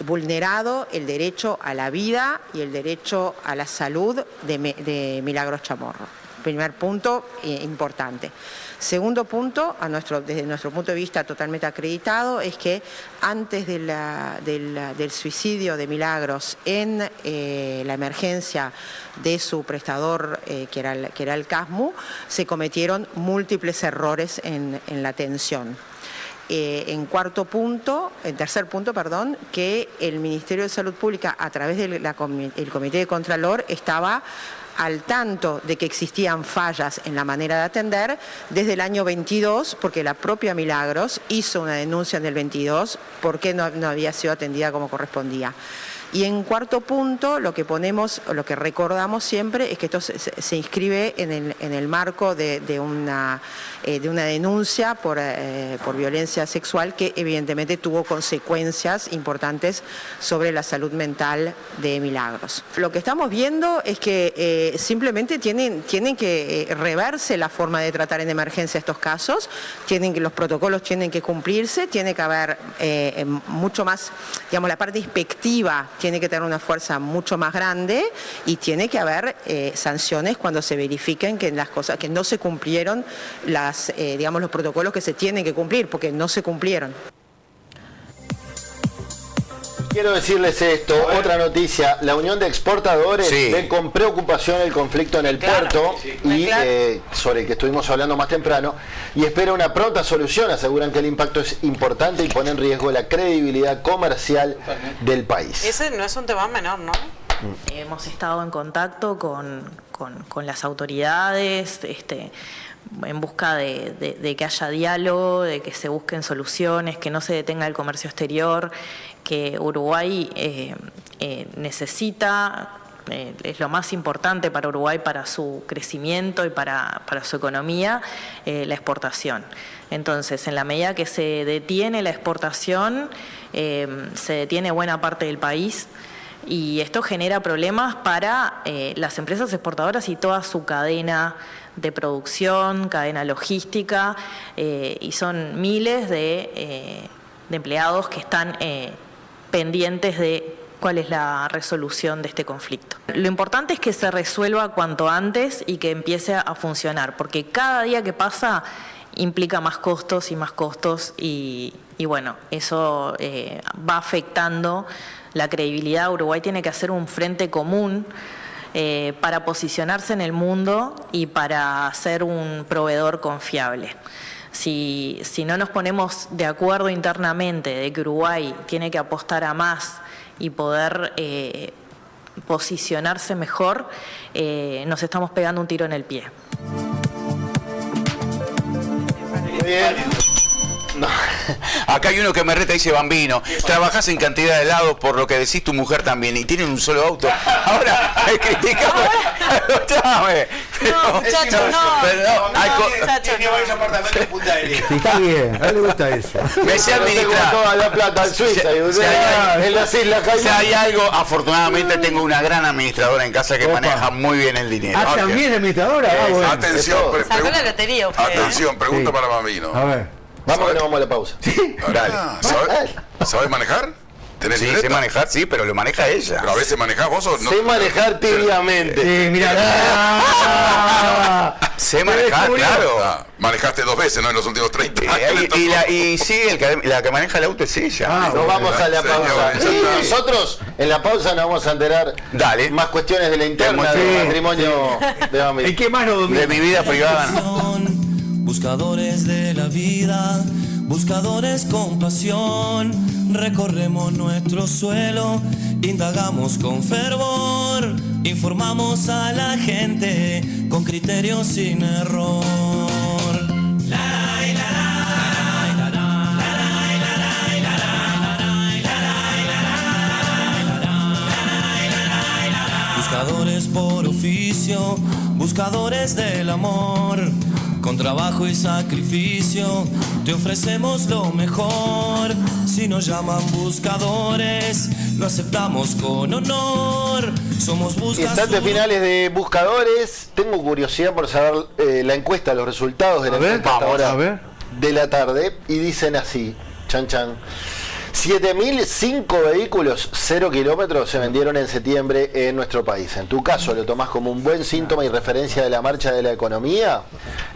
Speaker 17: vulnerado el derecho a la vida y el derecho a la salud de Milagros Chamorro. Primer punto importante. Segundo punto, desde nuestro punto de vista totalmente acreditado, es que antes del suicidio de Milagros en la emergencia de su prestador, que era el CASMU, se cometieron múltiples errores en la atención. En tercer punto, que el Ministerio de Salud Pública, a través del Comité de Contralor, estaba al tanto de que existían fallas en la manera de atender desde el año 22, porque la propia Milagros hizo una denuncia en el 22 porque no había sido atendida como correspondía. Y en cuarto punto, lo que recordamos siempre es que esto se inscribe en el marco de una denuncia por violencia sexual que evidentemente tuvo consecuencias importantes sobre la salud mental de Milagros. Lo que estamos viendo es que simplemente tienen que reverse la forma de tratar en emergencia estos casos, los protocolos tienen que cumplirse, tiene que haber mucho más, digamos, la parte inspectiva tiene que tener una fuerza mucho más grande y tiene que haber sanciones cuando se verifiquen que las cosas que no se cumplieron los protocolos que se tienen que cumplir, porque no se cumplieron.
Speaker 2: Quiero decirles esto, otra noticia, la Unión de Exportadores ve con preocupación el conflicto en el puerto y sobre el que estuvimos hablando más temprano y espera una pronta solución. Aseguran que el impacto es importante y pone en riesgo la credibilidad comercial del país.
Speaker 4: Ese no es un tema menor, ¿no?
Speaker 18: Hemos estado en contacto con las autoridades, en busca de que haya diálogo, de que se busquen soluciones, que no se detenga el comercio exterior, que Uruguay necesita, es lo más importante para Uruguay, para su crecimiento y para su economía, la exportación. Entonces, en la medida que se detiene la exportación, se detiene buena parte del país. Y esto genera problemas para las empresas exportadoras y toda su cadena de producción, cadena logística, y son miles de empleados que están pendientes de cuál es la resolución de este conflicto. Lo importante es que se resuelva cuanto antes y que empiece a funcionar, porque cada día que pasa implica más costos y bueno, eso va afectando la credibilidad. Uruguay tiene que hacer un frente común para posicionarse en el mundo y para ser un proveedor confiable. Si no nos ponemos de acuerdo internamente de que Uruguay tiene que apostar a más y poder posicionarse mejor, nos estamos pegando un tiro en el pie.
Speaker 2: Muy bien.
Speaker 6: No. Acá hay uno que me reta y dice: Bambino, trabajás en cantidad de helados por lo que decís tu mujer también y tienen un solo auto. Ahora me criticamos.
Speaker 4: No, muchachos,
Speaker 5: apartamento en Punta del Este. Está bien, a él le gusta eso.
Speaker 6: Me sé administrar
Speaker 2: toda la plata en Suiza.
Speaker 6: Si hay algo, afortunadamente tengo una gran administradora en casa que maneja muy bien el dinero.
Speaker 5: Ah, también administradora.
Speaker 3: Bueno. Atención,
Speaker 4: sacó la lotería usted.
Speaker 3: Atención, pregunta para Bambino.
Speaker 5: A ver.
Speaker 2: Vamos que nos vamos a la pausa.
Speaker 5: ¿Sí?
Speaker 6: Dale.
Speaker 3: ¿Sabes manejar? ¿Tenés
Speaker 6: Sí,
Speaker 3: libreta?
Speaker 6: sé manejar, sí, pero lo maneja ella.
Speaker 3: Pero a veces manejás vos o no.
Speaker 2: Sé manejar tibiamente.
Speaker 5: Sí, mirá.
Speaker 6: Sé manejar, claro.
Speaker 3: Manejaste 2 veces, ¿no? En los últimos 30 años.
Speaker 6: Y sí, la que maneja el auto es ella.
Speaker 2: Nos vamos a la pausa. Y nosotros en la pausa nos vamos a enterar más cuestiones de la interna del matrimonio de Bambino.
Speaker 5: ¿Y qué más nos domina?
Speaker 6: De mi vida privada.
Speaker 1: Buscadores de la vida, buscadores con pasión, recorremos nuestro suelo, indagamos con fervor, informamos a la gente con criterio sin error. Buscadores por oficio, buscadores del amor. Con trabajo y sacrificio te ofrecemos lo mejor. Si nos llaman buscadores, lo aceptamos con honor. Somos buscadores.
Speaker 2: Instantes finales de buscadores. Tengo curiosidad por saber la encuesta, los resultados de la encuesta ahora de la tarde. Y dicen así, chan chan. 7.005 vehículos 0 kilómetros se vendieron en septiembre en nuestro país. En tu caso, ¿lo tomás como un buen síntoma y referencia de la marcha de la economía?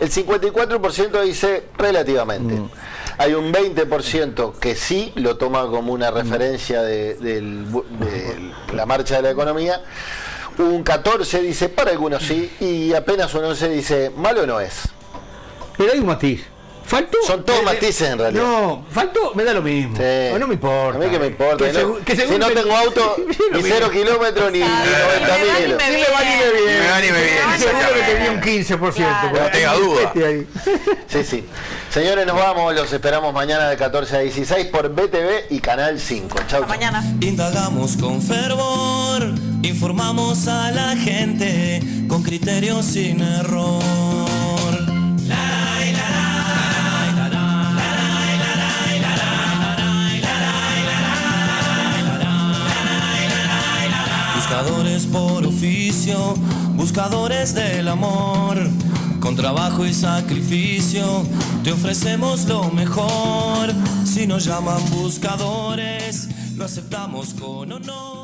Speaker 2: El 54% dice relativamente. Hay un 20% que sí lo toma como una referencia de la marcha de la economía. Un 14% dice para algunos sí y apenas un 11% dice malo no es.
Speaker 5: Pero hay un matiz. Faltó.
Speaker 2: Son todos matices en realidad.
Speaker 5: No, faltó, me da lo mismo.
Speaker 2: Sí.
Speaker 5: O no me importa.
Speaker 2: A mí que me importa. Si no tengo auto, ni 0 kilómetros, ni 90.000 kilómetros.
Speaker 5: Ni me va ni me viene.
Speaker 6: Me va ni me viene.
Speaker 5: Seguro que tenía un 15%.
Speaker 6: No tenga duda.
Speaker 2: Sí, sí. Señores, nos vamos. Los esperamos mañana de 14 a 16 por BTV y Canal 5. Chau.
Speaker 4: Hasta mañana.
Speaker 1: Indagamos con fervor, informamos a la gente con criterio sin error. Buscadores por oficio, buscadores del amor, con trabajo y sacrificio, te ofrecemos lo mejor. Si nos llaman buscadores, lo aceptamos con honor.